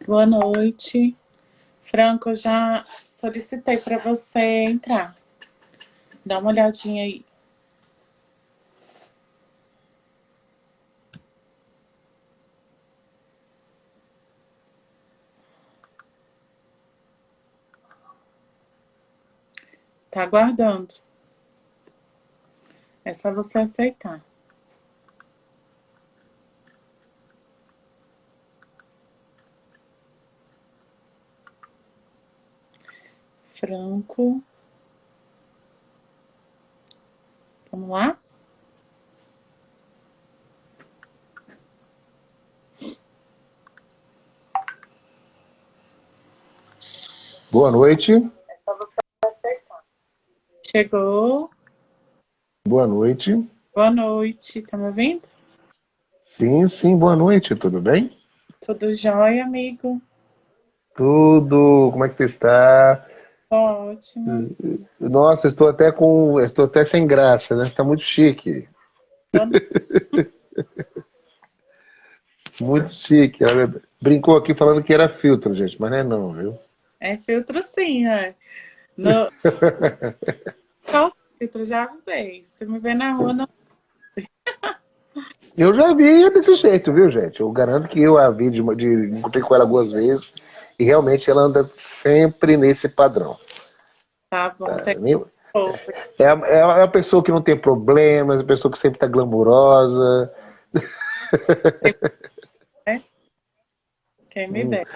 Boa noite. Franco, eu já solicitei para você entrar. Dá uma olhadinha aí. Tá aguardando. É só você aceitar. Franco. Vamos lá? Boa noite. É só você aceitar. Chegou. Boa noite. Boa noite. Tá me ouvindo? Sim, sim, boa noite, tudo bem? Tudo jóia, amigo? Tudo, como é que você está? Ótimo. Nossa, estou até sem graça, né? Está muito chique, Boa- muito chique. Ela brincou aqui falando que era filtro, gente, mas não é não, viu? É filtro sim, é. No... Qual filtro? Já usei. Se me ver na rua, não. Eu já vi desse jeito, viu, gente? Eu garanto que eu a vi encontrei com ela algumas vezes e realmente ela anda sempre nesse padrão. Tá bom, tem Nem- pouco, É a pessoa que não tem problemas, a pessoa que sempre está glamurosa. né? Quem me Hum, der.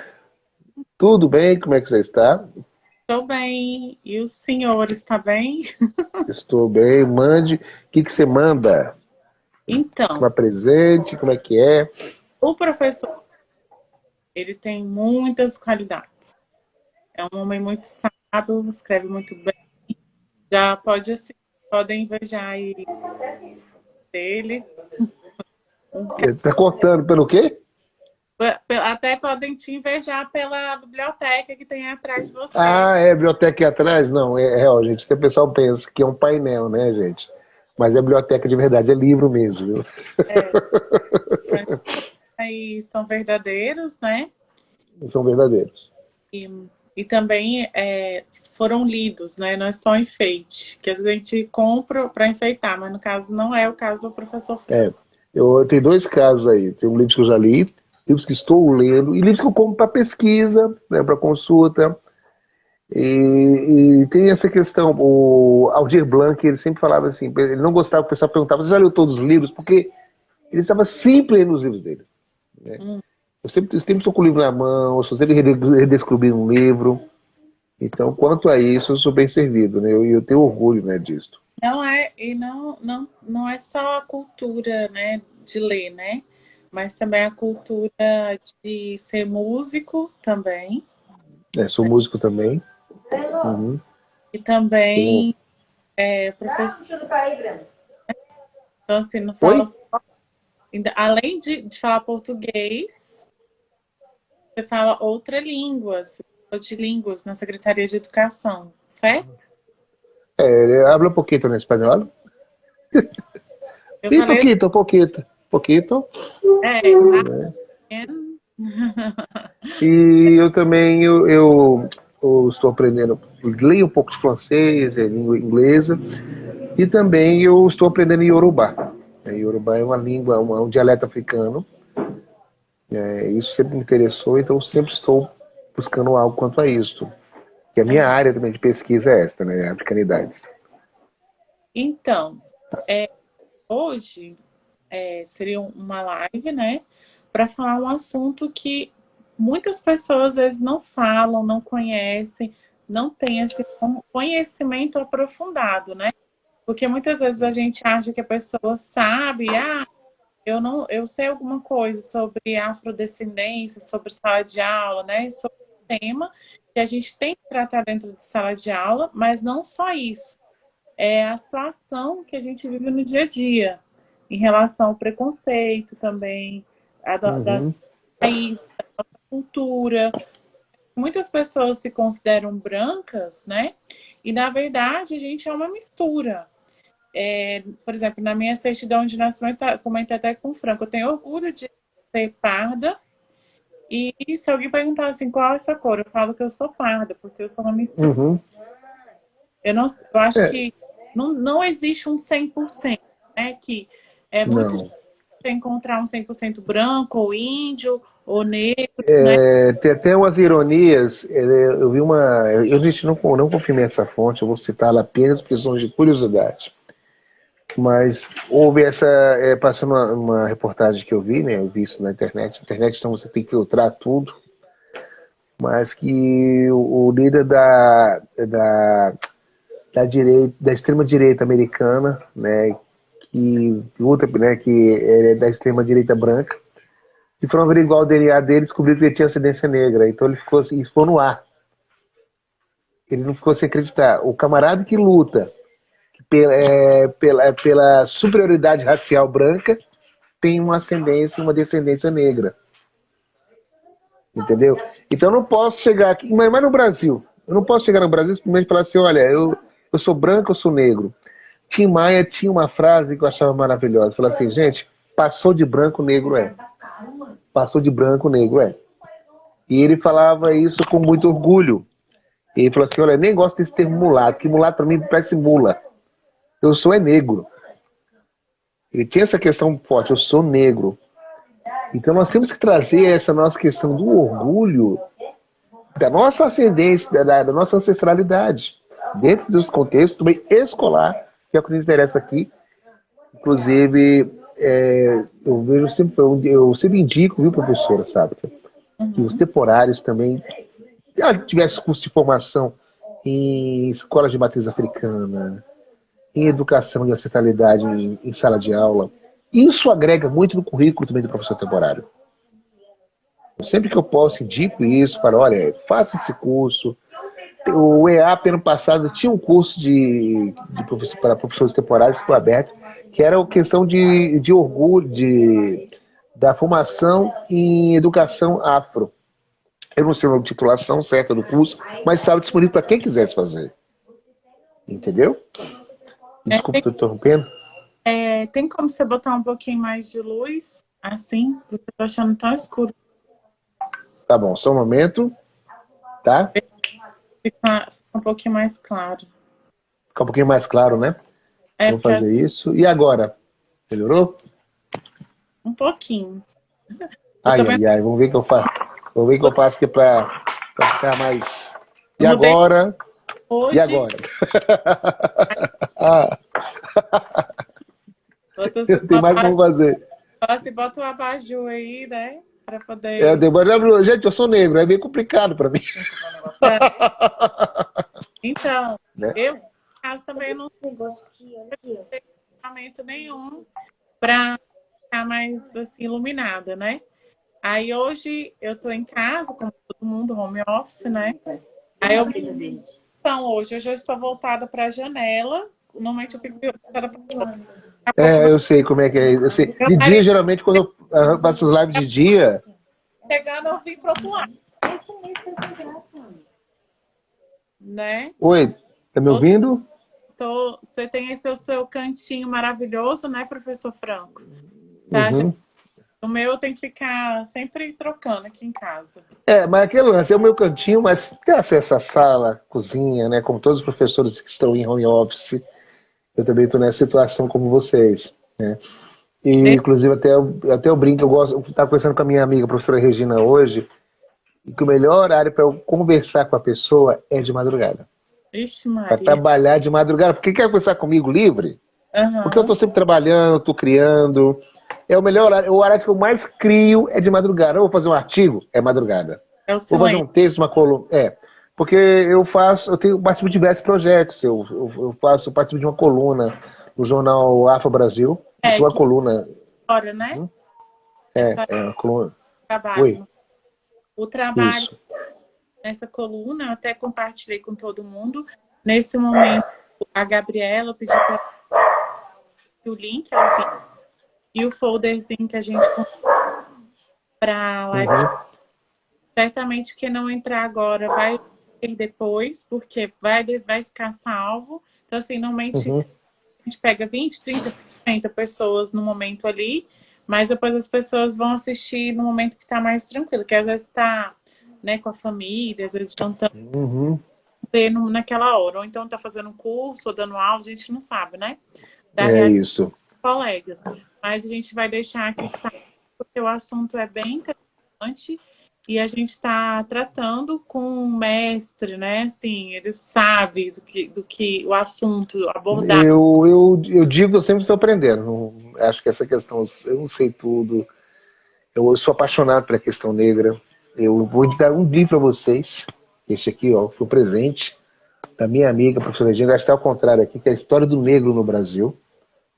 Tudo bem? Como é que você está? Estou bem. E o senhor está bem? Estou bem. Mande. O que que você manda? Então, Uma presente? Como é que é? o professor, ele tem muitas qualidades. É um homem muito sábio, escreve muito bem. Já pode, assim, podem invejar aí dele. Um Tá cortando pelo quê? Até podem te invejar pela biblioteca que tem atrás de você. Ah, é biblioteca aqui atrás? Não, ó, gente, que o pessoal pensa que é um painel, né, gente? Mas é biblioteca de verdade, é livro mesmo, viu? É, aí são verdadeiros, né? São verdadeiros. E, e também foram lidos, né? Não é só enfeite, que às vezes a gente compra para enfeitar, mas no caso não é o caso do professor Franco. É, eu tenho dois casos aí. Tem um livro que eu já li, livros que estou lendo, e livros que eu compro para pesquisa, né, para consulta. E tem essa questão, o Aldir Blanc, ele sempre falava assim, ele não gostava que o pessoal perguntava, você já leu todos os livros? Porque ele estava sempre lendo os livros dele. Né? Hum. Eu sempre estou com o livro na mão, eu estou sempre redescobrindo um livro. Então, quanto a isso, eu sou bem servido, né? Eu tenho orgulho, né, disso. Não é, e não é só a cultura, né, de ler, né? Mas também a cultura de ser músico também. É, sou músico também. Uhum. E Tenho... também professor. Então, assim, não fala Oi? só. Além de falar português, você fala outra língua, você fala de línguas na Secretaria de Educação, certo? Habla un poquito en español. Eu Sí, falei poquito, poquito, poquito. assim, E eu também eu estou aprendendo, leio um pouco de francês, língua inglesa, e também eu estou aprendendo Yorubá. Yorubá é uma língua, um dialeto africano. Isso sempre me interessou, então eu sempre estou buscando algo quanto a isso. Que a minha área também de pesquisa é esta, né? Africanidades. então, hoje seria uma live, né, para falar um assunto que muitas pessoas às vezes não falam, não conhecem, não têm esse conhecimento aprofundado, né? Porque muitas vezes a gente acha que a pessoa sabe, eu sei alguma coisa sobre afrodescendência, sobre sala de aula, né? Sobre o tema que a gente tem que tratar dentro de sala de aula, mas não só isso. É a situação que a gente vive no dia a dia, em relação ao preconceito também, da Uhum. raiz, da cultura. Muitas pessoas se consideram brancas, né? E na verdade a gente é uma mistura. Por exemplo, na minha certidão de nascimento, comentei até com o Franco, eu tenho orgulho de ser parda E se alguém perguntar assim, qual é essa cor? Eu falo que eu sou parda, porque eu sou uma mistura. Uhum. Eu acho É, que não existe um 100%, né? Que é muito difícil não. encontrar um 100% branco, ou índio, ou negro, né? É, tem até umas ironias. Eu vi uma. A gente não confirma essa fonte, eu vou citá-la apenas por questões de curiosidade. Mas houve essa. Passando uma reportagem que eu vi, né? Eu vi isso na internet. Na internet, então você tem que filtrar tudo. Mas que o líder da direita, da extrema direita americana, né? Que luta, né? Que é da extrema direita branca. E foram averiguar o DNA dele e descobriram que ele tinha ascendência negra. Então ele ficou assim, isso foi no ar. Ele não ficou sem acreditar. O camarada que luta pela superioridade racial branca tem uma ascendência, uma descendência negra. Entendeu? Então eu não posso chegar aqui, mas no Brasil, eu não posso chegar no Brasil e simplesmente falar assim, olha, eu sou branco, eu sou negro. Tim Maia tinha uma frase que eu achava maravilhosa. Falou assim, gente, passou de branco, negro é. Passou de branco, negro é. E ele falava isso com muito orgulho. E ele falou assim, olha, nem gosto desse termo mulato, que mulato pra mim parece mula. Eu sou negro. Ele tinha essa questão forte, eu sou negro. Então nós temos que trazer essa nossa questão do orgulho, da nossa ascendência, da nossa ancestralidade, dentro dos contextos também escolar, que é o que nos interessa aqui. Inclusive, eu vejo sempre, eu sempre indico, viu, professora, sabe, que os Uhum. temporários também tivesse curso de formação em escolas de matriz africana, em educação e ancestralidade em sala de aula. Isso agrega muito no currículo também do professor temporário. Sempre que eu posso, indico isso, para, olha, faça esse curso. O EAP, ano passado, tinha um curso para professores temporários que foi aberto, que era a questão de orgulho, da formação em educação afro. Eu não sei a titulação certa do curso, mas estava disponível para quem quisesse fazer. Entendeu? É, Desculpa, estou interrompendo. tem como você botar um pouquinho mais de luz, assim? Porque eu tô achando tão escuro. Tá bom, só um momento, tá? Fica um pouquinho mais claro. Ficar um pouquinho mais claro, né? É, Vou porque fazer isso. E agora? Melhorou? um pouquinho. Eu Ai, também ai, ai, vamos ver o que eu faço. Vamos ver o que eu faço aqui para ficar mais. E eu mudei agora? E hoje. agora? Ah, Bota, tem mais como fazer. bota o abajur aí, né? Pra É, poder. demora, gente, eu sou negro, é meio complicado para mim. É, então, Né? eu, no caso, também não tenho equipamento nenhum para ficar mais assim, iluminada, né? Aí hoje eu tô em casa, como todo mundo, home office, né? Aí eu então, hoje eu já estou voltada para a janela. Normalmente eu fico voltada para a porta do Eu sei como é que é. Eu sei. meu De dia, marido geralmente, quando eu faço as lives de dia. chegando, eu vim pro outro lado, né? Oi, tá me Você, ouvindo? você tem esse seu cantinho maravilhoso, né, professor Franco? Tá, Uhum. o meu eu tenho que ficar sempre trocando aqui em casa. Mas aquele lance é o meu cantinho, mas ter acesso à sala, cozinha, né? Como todos os professores que estão em home office, eu também estou nessa situação como vocês, né? E, inclusive, até eu brinco, eu gosto. Eu estava conversando com a minha amiga, a professora Regina, hoje, e que o melhor horário para eu conversar com a pessoa é de madrugada. Ixi, Para Maria. trabalhar de madrugada. Porque quer conversar comigo livre? Porque eu Aham. estou sempre trabalhando, estou criando. É o melhor horário. O horário que eu mais crio é de madrugada. Eu vou fazer um artigo, é madrugada. É o Vou fazer silêncio. um texto, uma coluna. Porque participo de diversos projetos. Eu participo de uma coluna no jornal Afro Brasil. Eu É, tenho uma que coluna. hora, né? É, Essa é uma coluna. Oi, trabalho. O trabalho isso. nessa coluna, eu até compartilhei com todo mundo. Nesse momento, a Gabriela pediu para o link ao vídeo e o folderzinho que a gente para a live. Uhum, Certamente quem não entrar agora vai ver depois, porque vai ficar salvo. Então, assim, normalmente uhum, a gente pega 20, 30, 50 pessoas no momento ali, mas depois as pessoas vão assistir no momento que está mais tranquilo, que às vezes está, né, com a família, às vezes jantando Uhum. naquela hora, ou então está fazendo um curso ou dando aula, a gente não sabe, né? Da É realidade isso. dos colegas. Mas a gente vai deixar aqui saber, porque o assunto é bem interessante e a gente está tratando com um mestre, né? Assim, ele sabe do que o assunto abordar. Eu digo que eu sempre estou aprendendo. Acho que essa questão, eu não sei tudo. Eu sou apaixonado pela questão negra. Eu vou dar um livro para vocês. Esse aqui, ó, foi um presente da minha amiga, professora Dinga. Está ao contrário aqui, que é a história do negro no Brasil.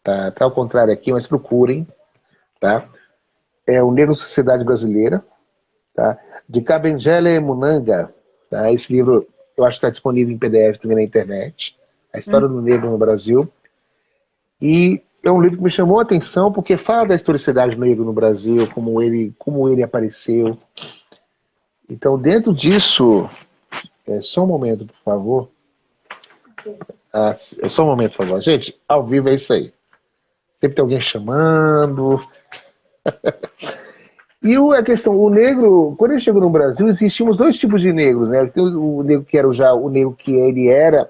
Tá ao contrário aqui, mas procurem. Tá? É o Negro Sociedade Brasileira. Tá? De Kabengele Munanga. Tá? Esse livro eu acho que está disponível em PDF também na internet. A história do negro no Brasil. E é um livro que me chamou a atenção porque fala da historicidade do negro no Brasil, como ele apareceu. Então, dentro disso, só um momento, por favor. Só um momento, por favor. Gente, ao vivo é isso aí. Sempre tem alguém chamando. E a questão, o negro, quando ele chegou no Brasil, existiam os dois tipos de negros, né? Tem o negro que era já o negro que ele era,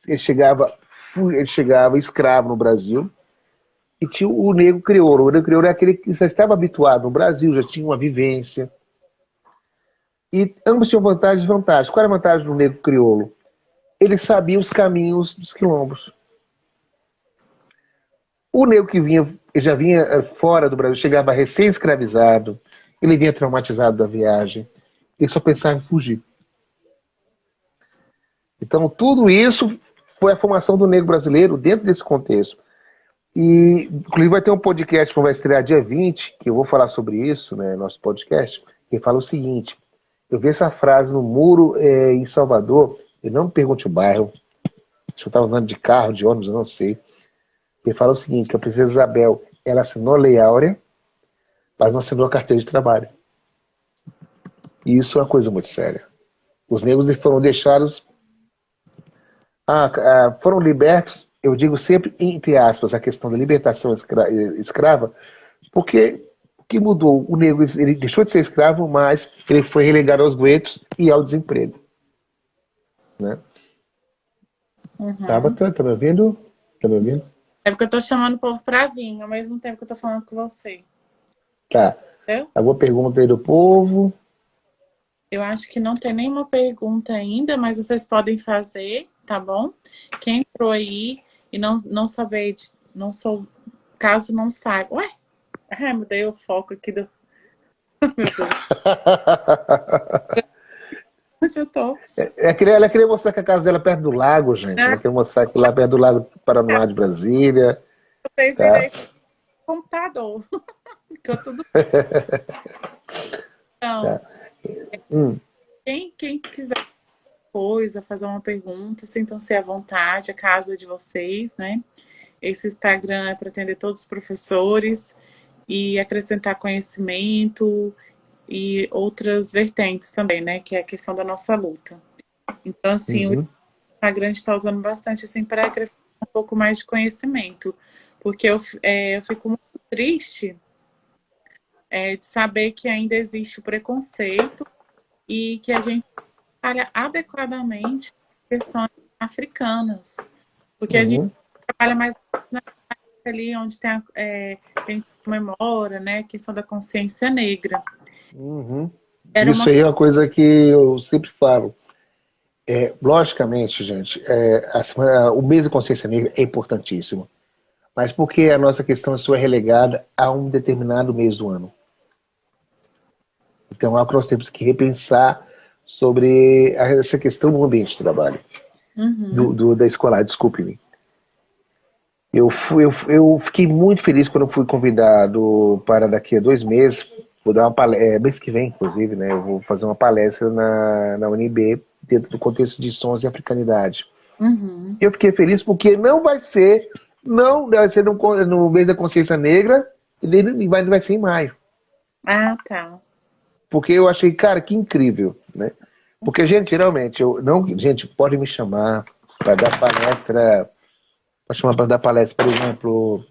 ele chegava escravo no Brasil, e tinha o negro crioulo. O negro crioulo é aquele que já estava habituado no Brasil, já tinha uma vivência. E ambos tinham vantagens e desvantagens. Qual era a vantagem do negro crioulo? Ele sabia os caminhos dos quilombos. O negro que vinha, ele já vinha fora do Brasil, chegava recém-escravizado, ele vinha traumatizado da viagem, ele só pensava em fugir. Então, tudo isso foi a formação do negro brasileiro dentro desse contexto. E, inclusive, vai ter um podcast que vai estrear dia 20, que eu vou falar sobre isso, né, nosso podcast, que fala o seguinte: eu vi essa frase no muro em Salvador, e não me pergunte o bairro, acho que eu estava andando de carro, de ônibus, eu não sei. Ele fala o seguinte, que a princesa Isabel, ela assinou a Lei Áurea, mas não assinou a carteira de trabalho. E isso é uma coisa muito séria. Os negros foram deixados, foram libertos, eu digo sempre, entre aspas, a questão da libertação escrava, porque o que mudou? O negro ele deixou de ser escravo, mas ele foi relegado aos guetos e ao desemprego. Né? Uhum. Tabata, tá me ouvindo? Tá me ouvindo? É porque eu tô chamando o povo pra vir, ao mesmo tempo que eu tô falando com você. Tá. Entendeu? Alguma pergunta aí do povo? Eu acho que não tem nenhuma pergunta ainda, mas vocês podem fazer, tá bom? Quem entrou aí e não saber, não sou, caso não saiba. Ué? Mudei o foco aqui do. Meu Deus. Onde eu tô? Ela queria mostrar que a casa dela é perto do lago, gente. Ela queria mostrar que lá é perto do lago Paranoá de Brasília. Vocês Tá? irem no computador. Ficou tudo. Então, Tá. Hum. quem quiser coisa, fazer uma pergunta, sintam-se à vontade, a casa de vocês, né? Esse Instagram é para atender todos os professores e acrescentar conhecimento e outras vertentes também, né? Que é a questão da nossa luta. Então, assim, o Uhum. Instagram está usando bastante assim para acrescentar um pouco mais de conhecimento, porque eu fico muito triste de saber que ainda existe o preconceito e que a gente trabalha adequadamente questões africanas, porque a gente Uhum. trabalha mais ali onde tem comemora, né, a questão da consciência negra. Uhum. Era Isso uma aí é uma coisa que eu sempre falo. Logicamente, gente, o mês da consciência negra é importantíssimo. Mas por que a nossa questão só é relegada a um determinado mês do ano? Então, é que nós temos que repensar sobre essa questão do ambiente de trabalho, Uhum. da escolar, desculpe-me. Eu fiquei muito feliz quando eu fui convidado para daqui a 2 meses, vou dar uma palestra, mês que vem, inclusive, né? Eu vou fazer uma palestra na UNB, dentro do contexto de sons e africanidade. Uhum. Eu fiquei feliz porque não vai ser no mês da consciência negra, e nem vai ser em maio. Ah, tá. Porque eu achei, cara, que incrível, né? Porque, gente, geralmente, gente, pode me chamar para dar palestra, pode chamar para dar palestra, por exemplo,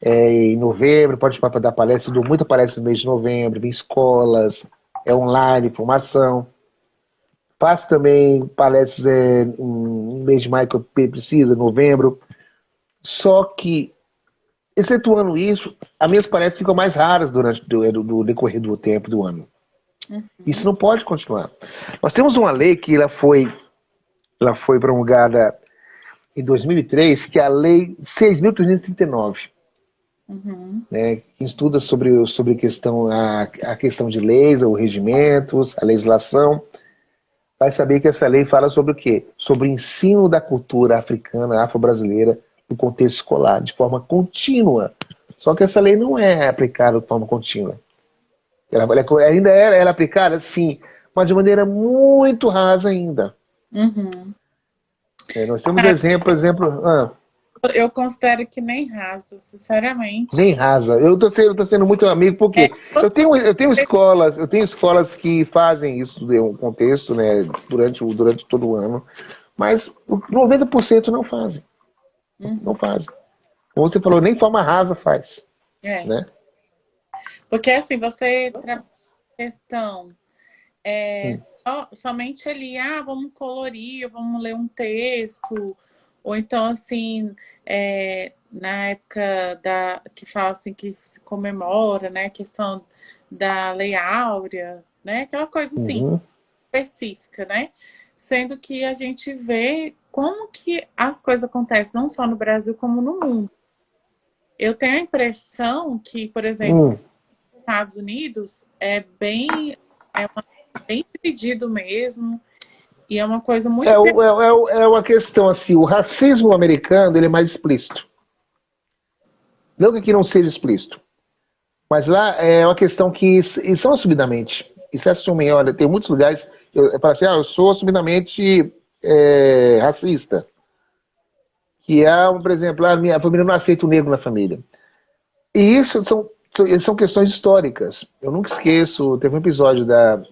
em novembro, pode dar palestra, dou muita palestra no mês de novembro, em escolas, online, formação. Faço também palestras no mês de maio que eu preciso, novembro. Só que, excetuando isso, as minhas palestras ficam mais raras durante do decorrer do tempo do ano. Isso Uhum. não pode continuar. Nós temos uma lei que ela foi promulgada em 2003, que é a Lei 6.339, Uhum. né, que estuda sobre a questão de leis, os regimentos, a legislação. Vai saber que essa lei fala sobre o quê? Sobre o ensino da cultura africana, afro-brasileira, no contexto escolar, de forma contínua. Só que essa lei não é aplicada de forma contínua. Ainda ela é aplicada, sim, mas de maneira muito rasa ainda. Uhum. Nós temos exemplo, Eu considero que nem rasa, nem sinceramente. rasa. Eu tô sendo muito amigo, É, porque eu tenho escolas que fazem isso de um contexto, né, durante todo o ano, mas 90% não fazem, não uhum. fazem. Como você falou, nem forma rasa faz, É. né? Porque assim, você trabalha a questão Hum. somente ali, vamos colorir, vamos ler um texto, ou então assim, na época que fala assim que se comemora, né, a questão da Lei Áurea, né, aquela coisa assim, Uhum. específica, né? Sendo que a gente vê como que as coisas acontecem não só no Brasil como no mundo. Eu tenho a impressão que, por exemplo, Hum. nos Estados Unidos bem dividido mesmo, e é uma coisa muito É uma questão assim, o racismo americano ele é mais explícito. Não que aqui não seja explícito, mas lá é uma questão que eles são assumidamente. E se assumem, olha, tem muitos lugares, eu falo assim, eu sou assumidamente racista. Que é, por exemplo, a minha família não aceita o negro na família. E isso são questões históricas. Eu nunca esqueço, teve um episódio da.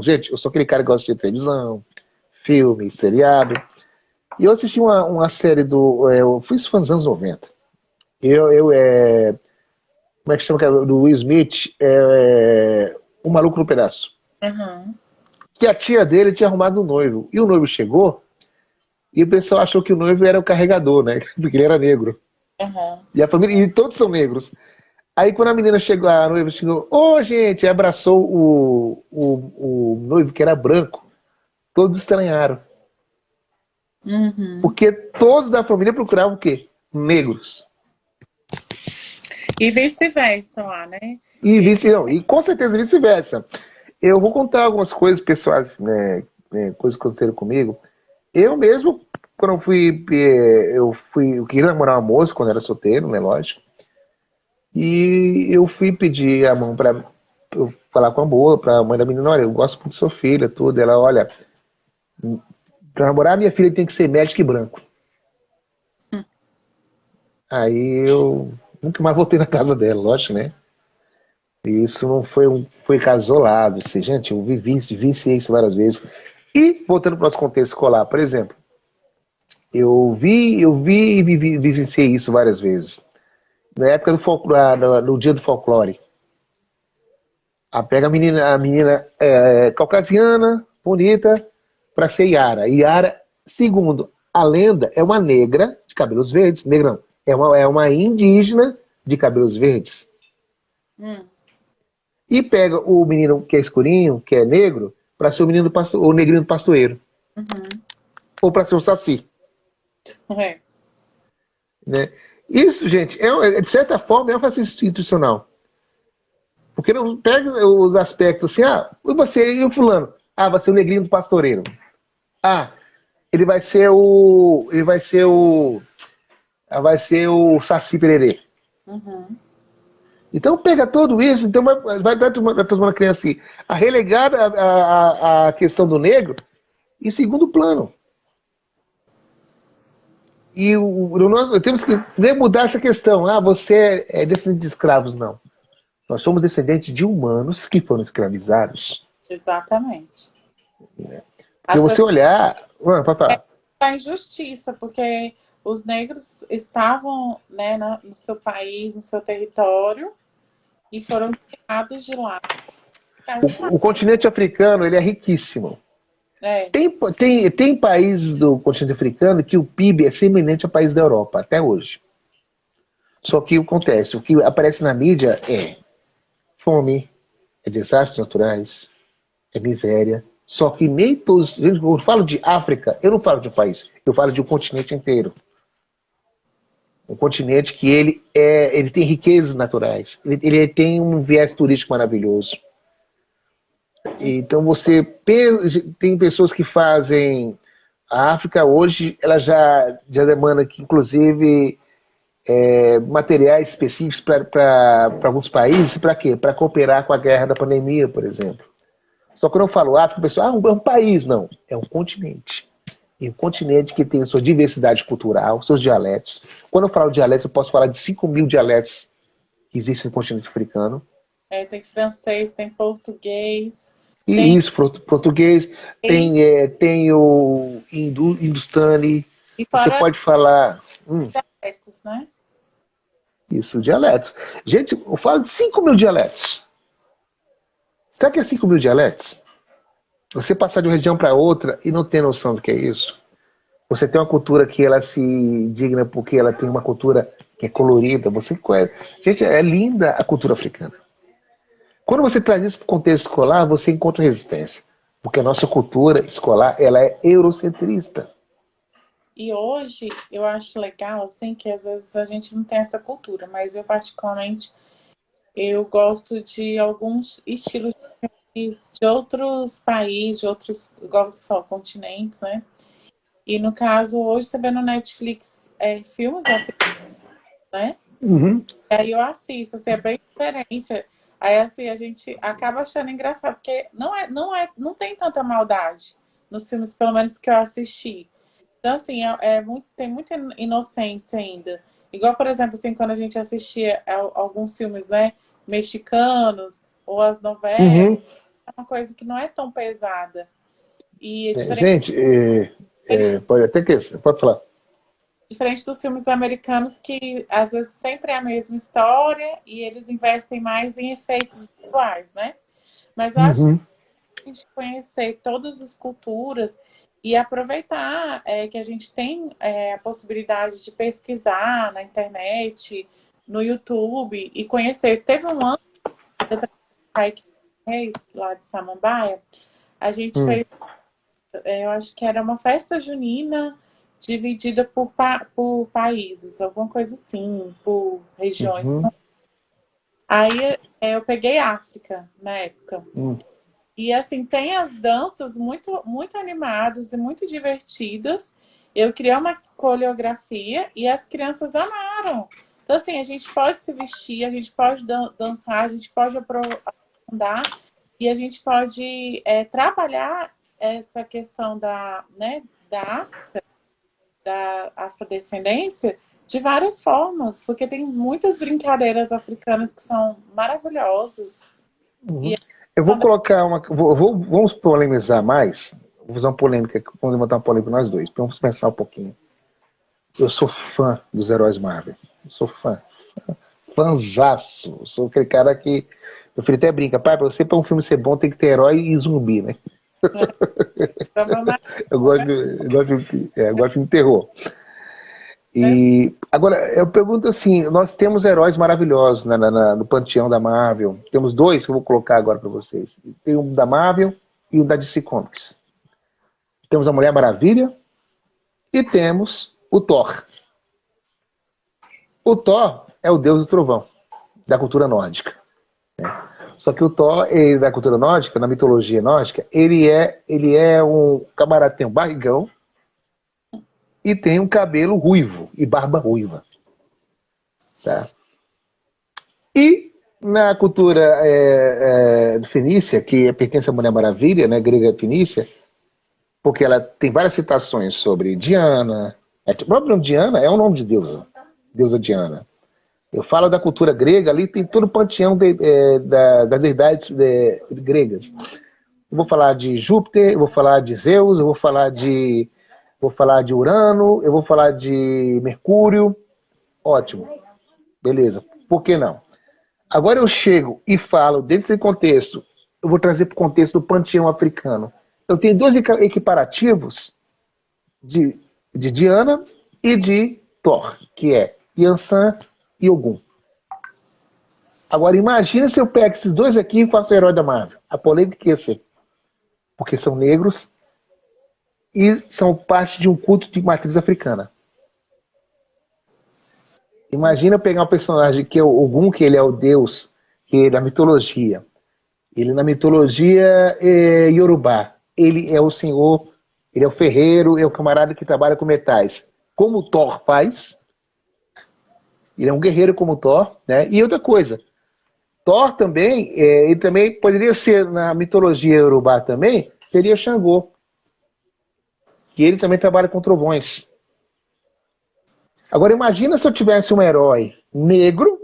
Gente, eu sou aquele cara que gosta de televisão, filme, seriado. E eu assisti uma série eu fui isso foi nos anos 90. Como é que chama? Do Will Smith, O Maluco no Pedaço. Uhum, Que a tia dele tinha arrumado um noivo. E o noivo chegou, e o pessoal achou que o noivo era o carregador, né? Porque ele era negro. uhum. E a família, e todos são negros. Aí quando a menina chegou, a noiva chegou, gente, abraçou o noivo que era branco, todos estranharam. Uhum. Porque todos da família procuravam o quê? Negros. E vice-versa lá, né? E E- vice, não, e com certeza vice-versa. Eu vou contar algumas coisas pessoais, né, coisas que aconteceram comigo. Eu mesmo, quando eu queria namorar uma moça quando era solteiro, né, lógico. E eu fui pedir a mão pra eu falar com a boa, pra mãe da menina, olha, eu gosto muito de sua filha, tudo. Ela, olha, pra namorar minha filha tem que ser médico e branco. Aí eu nunca mais voltei na casa dela, lógico, né? E isso não foi caso isolado. Assim, gente, eu vivenciei isso várias vezes. E, voltando para o nosso contexto escolar, por exemplo, eu vi e vivenciei isso várias vezes. Na época do folclore, no dia do folclore. Pega a menina caucasiana, bonita, para ser Yara. Yara, segundo a lenda, é uma negra de cabelos verdes. Negra não, é uma indígena de cabelos verdes. Hum, E pega o menino que é escurinho, que é negro, para ser o negrinho do pastoeiro. uhum. Ou para ser o saci. É. Né? Isso, gente, de certa forma é um racismo institucional. Porque não pega os aspectos assim, e você, e o fulano? Vai ser o negrinho do pastoreiro. Ah, ele vai ser o. Ele vai ser o Saci Pererê. Uhum. Então pega tudo isso, então vai transformar a criança assim, a relegar a questão do negro em segundo plano. E nós temos que mudar essa questão. Você é descendente de escravos. Não. Nós somos descendentes de humanos que foram escravizados. Exatamente. Né? Porque As você pessoas olhar. Papá, fazem injustiça, porque os negros estavam, né, no seu país, no seu território, e foram tirados de lá. O continente africano ele é riquíssimo. É, Tem países do continente africano que o PIB é semelhante ao país da Europa, até hoje. Só que o que acontece? O que aparece na mídia é fome, é desastres naturais, é miséria. Só que nem todos. Quando eu falo de África, eu não falo de um país, eu falo de um continente inteiro. Um continente que ele tem riquezas naturais, ele tem um viés turístico maravilhoso. Então tem pessoas que fazem. A África hoje ela já demanda que, inclusive, materiais específicos para alguns países, para quê? Para cooperar com a guerra da pandemia, por exemplo. Só que quando eu falo África, o pessoal, é um país, não. É um continente. E um continente que tem a sua diversidade cultural, seus dialetos. Quando eu falo dialetos, eu posso falar de 5.000 dialetos que existem no continente africano. tem francês, tem português, E tem isso, português, inglês, tem o hindustani. e Você fora pode falar dialetos, né? isso, dialetos. Gente, eu falo de 5.000 dialetos. Sabe o que é 5.000 dialetos? Você passar de uma região para outra e não ter noção do que é isso. Você tem uma cultura que ela se digna porque ela tem uma cultura que é colorida. Gente, é linda a cultura africana. Quando você traz isso para o contexto escolar, você encontra resistência. Porque a nossa cultura escolar ela é eurocentrista. E hoje eu acho legal, assim, que às vezes a gente não tem essa cultura, mas eu particularmente eu gosto de alguns estilos de outros países, de outros, igual você falou, continentes, né? E no caso, hoje você vê no Netflix filmes africanos, né? Uhum. E aí eu assisto, assim, é bem diferente. Aí assim, a gente acaba achando engraçado, porque não tem tanta maldade nos filmes, pelo menos que eu assisti. Então, assim, tem muita inocência ainda. Igual, por exemplo, assim, quando a gente assistia alguns filmes, né, mexicanos, ou as novelas, Uhum. é uma coisa que não é tão pesada. E é Gente, pode até que. Pode falar. diferente dos filmes americanos, que às vezes sempre é a mesma história e eles investem mais em efeitos visuais, né? Mas eu acho que Uhum. a gente conhecer todas as culturas e aproveitar que a gente tem a possibilidade de pesquisar na internet, no YouTube e conhecer. Teve um ano que eu trabalhei lá de Samambaia, a gente Uhum. fez, eu acho que era uma festa junina dividida por países, alguma coisa assim, por regiões. Uhum. Aí eu peguei África na época. Uhum. E assim, tem as danças muito, muito animadas e muito divertidas. Eu criei uma coreografia e as crianças amaram. Então, assim, a gente pode se vestir, a gente pode dançar, a gente pode aprofundar e a gente pode trabalhar essa questão da, da afrodescendência de várias formas, porque tem muitas brincadeiras africanas que são maravilhosas. Uhum. E Eu vou colocar uma. Vamos polemizar mais. Vou fazer uma polêmica, vamos levantar uma polêmica nós dois. Vamos pensar um pouquinho. Eu sou fã dos heróis Marvel. Eu sou fã. Fãzaço. Eu sou aquele cara que. Meu filho até brinca, pai, pra você para um filme ser bom tem que ter herói e zumbi, né? Eu gosto de filme de terror. E agora eu pergunto assim, nós temos heróis maravilhosos no panteão da Marvel. Temos dois que eu vou colocar agora para vocês. Tem um da Marvel e um da DC Comics. Temos a Mulher Maravilha e temos o Thor. O Thor é o deus do trovão da cultura nórdica. Só que o Thor, ele, da cultura nórdica, na mitologia nórdica, ele é um camarada que tem um barrigão e tem um cabelo ruivo e barba ruiva. Tá? E na cultura fenícia, que pertence à Mulher Maravilha, né, grega fenícia, porque ela tem várias citações sobre Diana. O próprio nome Diana é um nome de deusa, deusa Diana. Eu falo da cultura grega, ali tem todo o panteão das deidades gregas. Eu vou falar de Júpiter, eu vou falar de Zeus, eu vou falar de vou falar de Urano, eu vou falar de Mercúrio. Ótimo, beleza. Por que não? Agora eu chego e falo, dentro desse contexto, eu vou trazer para o contexto do panteão africano. Eu tenho dois equiparativos de Diana e de Thor, que é Yansan e Ogum. Agora imagina se eu pego esses dois aqui e faço o herói da Marvel. A polêmica que ia ser. Porque são negros e são parte de um culto de matriz africana. Imagina eu pegar um personagem que é o Ogum, que ele é o deus, que é da mitologia. Ele na mitologia é Yorubá. Ele é o senhor, ele é o ferreiro, é o camarada que trabalha com metais. Como o Thor faz. Ele é um guerreiro como o Thor, né? E outra coisa, Thor também, ele também poderia ser na mitologia Yorubá também, seria Xangô. Que ele também trabalha com trovões. Agora imagina se eu tivesse um herói negro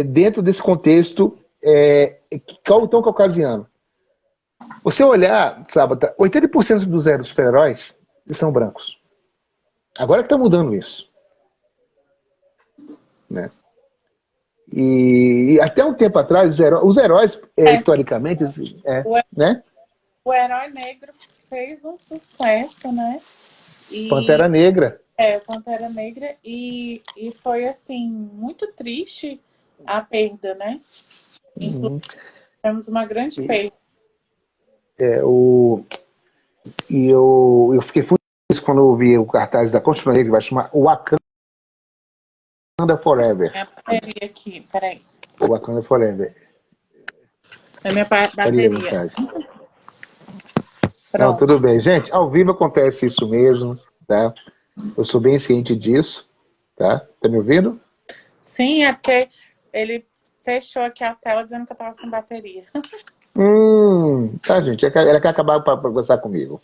dentro desse contexto tão caucasiano. Você olhar, sabe, 80% dos super-heróis são brancos. Agora que está mudando isso. Né? E até um tempo atrás, os heróis historicamente, né? O herói negro fez um sucesso, né? Pantera Negra. Pantera Negra. E foi, assim, muito triste a perda, né? Inclusive, temos uma grande perda. E eu fiquei feliz quando eu vi o cartaz da Continua Negra, que vai chamar Wakanda Forever. Minha bateria aqui, peraí. Wakanda Forever. É minha bateria. Não, tudo bem. Gente, ao vivo acontece isso mesmo, tá? Eu sou bem ciente disso, tá? Tá me ouvindo? Sim, é porque ele fechou aqui a tela dizendo que eu tava sem bateria. Tá, gente. Ela quer acabar para conversar comigo.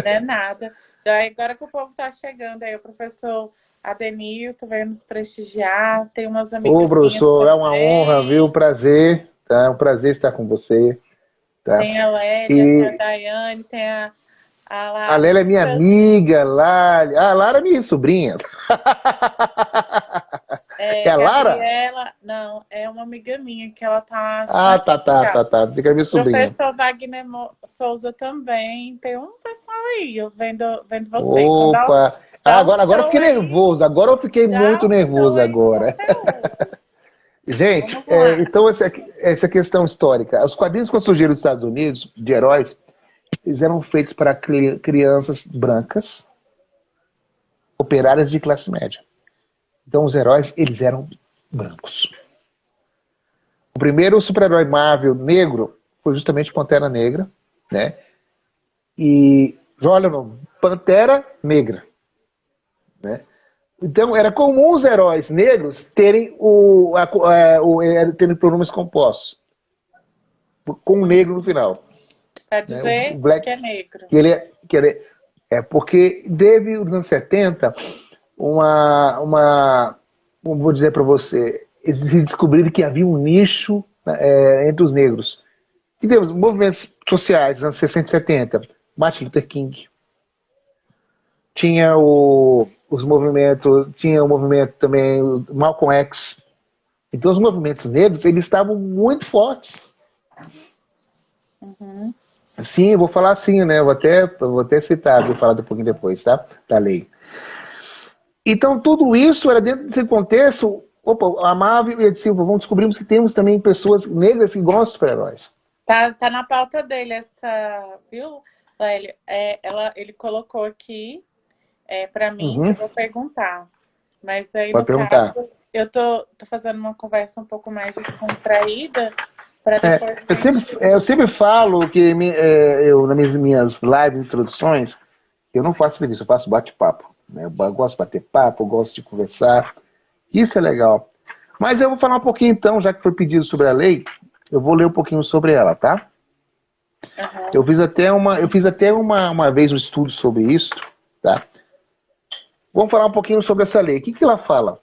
Não é nada. Já agora que o povo tá chegando aí, o professor Adenilton veio nos prestigiar, tem umas amigas. Ô, professor, é uma honra, viu? Prazer, tá? É um prazer estar com você. Tá? Tem a Lélia, tem a Daiane, tem a Lara. A Lélia é minha amiga, Lara. A Lara é minha sobrinha. É a Lara? Gabriela, não, é uma amiga minha que ela tá. Tá. Fica a minha sobrinha. Professor Wagner Souza também. Tem um pessoal aí, eu vendo você. Opa! Agora eu fiquei nervoso. Agora eu fiquei muito nervoso agora. Gente, então essa questão histórica. Os quadrinhos quando surgiram nos Estados Unidos, de heróis, eles eram feitos para crianças brancas, operárias de classe média. Então os heróis, eles eram brancos. O primeiro super-herói Marvel negro foi justamente Pantera Negra, né? E, olha, Pantera Negra, né? Então, era comum os heróis negros terem terem pronomes compostos, com um negro no final. Para dizer que é negro. Porque desde os anos 70, vou dizer para você, eles descobriram que havia um nicho entre os negros. E temos movimentos sociais dos anos 60 e 70, Martin Luther King. Tinha o movimento também, o Malcolm X. Então os movimentos negros, eles estavam muito fortes. Uhum. Sim, eu vou falar assim, né? Eu vou até citar, vou falar um pouquinho depois, tá? Da lei. Então tudo isso era dentro desse contexto. Opa, a Marvel e a Silva, vamos descobrirmos que temos também pessoas negras que gostam de super-heróis. Tá na pauta dele essa, viu, Lélia? Ele colocou aqui para mim, eu vou perguntar. Mas aí, Pode no perguntar. caso, eu tô fazendo uma conversa um pouco mais descontraída para depois eu sempre falo que nas minhas lives, introduções, eu não faço entrevista, eu faço bate-papo. Né? Eu gosto de bater papo, eu gosto de conversar. Isso é legal. Mas eu vou falar um pouquinho então, já que foi pedido sobre a lei, eu vou ler um pouquinho sobre ela, tá? Uhum. Eu fiz até uma vez um estudo sobre isso, tá? Vamos falar um pouquinho sobre essa lei. O que ela fala?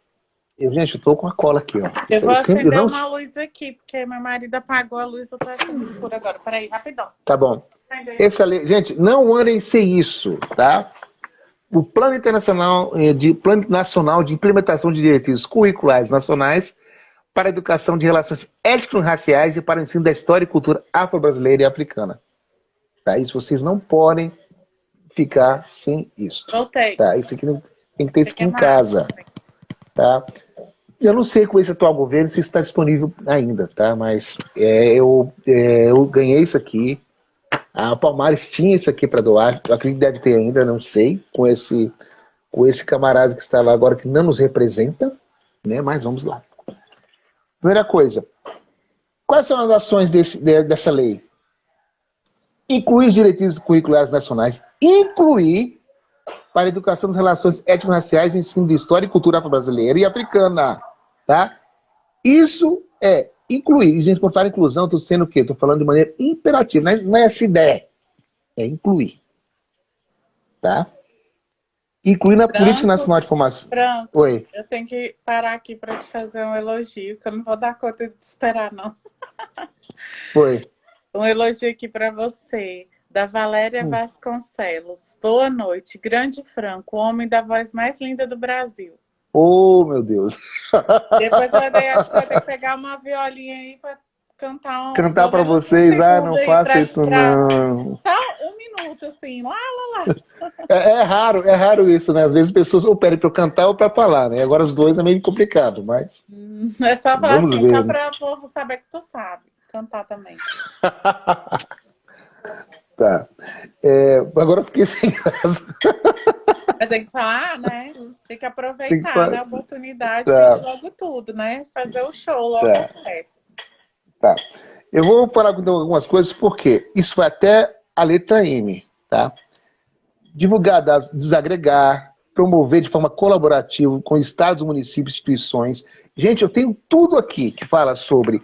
Gente, eu tô com a cola aqui, ó. Eu vou acender uma luz aqui, porque meu marido apagou a luz, eu tô achando escuro agora. Peraí, rapidão. Tá bom. Essa lei, gente, não andem sem isso, tá? O Plano Nacional de Implementação de Diretrizes Curriculares Nacionais para a Educação de Relações Étnico-Raciais e para o Ensino da História e Cultura Afro-Brasileira e Africana. Tá? Isso vocês não podem ficar sem isso. Voltei. Tá? Isso aqui tem que ter isso aqui Peguei em uma água casa. também. Tá? Eu não sei com esse atual governo se está disponível ainda, tá? Mas eu ganhei isso aqui. A Palmares tinha isso aqui para doar. Eu acredito que deve ter ainda, não sei, com esse camarada que está lá agora que não nos representa, né? Mas vamos lá. Primeira coisa, quais são as ações dessa lei? Incluir os diretrizes curriculares nacionais, incluir para a educação das relações étnico-raciais e ensino de história e cultura afro-brasileira e africana, tá? Isso é incluir. E, gente, por falar em inclusão, estou sendo o quê? Estou falando de maneira imperativa, não é essa ideia, é incluir, tá? Incluir na Política Branco, Nacional de Formação. branco, Oi. eu tenho que parar aqui para te fazer um elogio, que eu não vou dar conta de esperar, não. Oi. Um elogio aqui para você, da Valéria Vasconcelos. Boa noite, grande Franco, o homem da voz mais linda do Brasil. Oh, meu Deus. Depois acho que vai ter que pegar uma violinha aí para cantar Cantar pelo para menos um vocês, segundo não aí faça isso não. só um minuto, assim, lá. É raro isso, né? Às vezes as pessoas ou pedem para eu cantar ou para falar, né? Agora os dois é meio complicado, mas É só falar vamos assim, só ver, né? para o povo saber que tu sabe cantar também. Tá. Agora eu fiquei sem graça. Mas tem que falar, né? Tem que Tem que aproveitar, né? falar. A oportunidade, Tá, pedir logo tudo, né? Fazer o show logo tá, completo. tá. Eu vou falar com algumas coisas porque isso vai até a letra M, tá? Divulgar dados, desagregar, promover de forma colaborativa com estados, municípios, instituições. Gente, eu tenho tudo aqui que fala sobre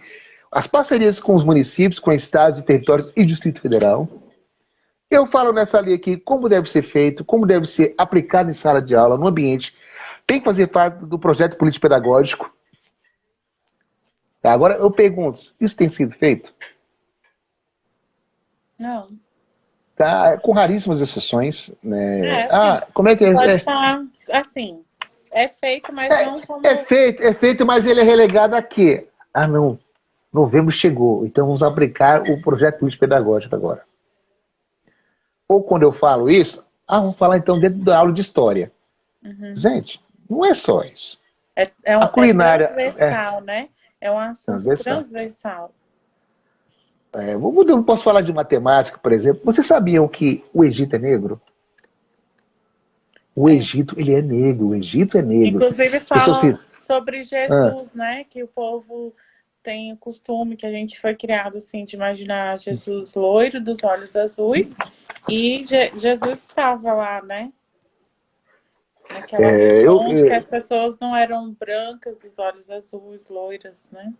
as parcerias com os municípios, com estados e territórios e Distrito Federal. Eu falo nessa lei aqui como deve ser feito, como deve ser aplicado em sala de aula, no ambiente. Tem que fazer parte do projeto político-pedagógico. Tá? Agora eu pergunto, isso tem sido feito? Não. Tá? Com raríssimas exceções. Né? Assim, Como é que pode falar assim. É feito, mas não como. É feito, mas ele é relegado a quê? Não. Novembro chegou, então vamos aplicar o projeto político-pedagógico agora. Ou quando eu falo isso, vamos falar então dentro da aula de história. Gente, não é só isso. A culinária transversal, né? É um assunto transversal. Eu posso falar de matemática, por exemplo. Vocês sabiam que o Egito é negro? O Egito, ele é negro. O Egito é negro. Inclusive falam sobre Jesus, né? Que o povo tem o costume, que a gente foi criado assim, de imaginar Jesus loiro, dos olhos azuis. E Jesus estava lá, né? Naquela região onde as pessoas não eram brancas, os olhos azuis, loiras, né?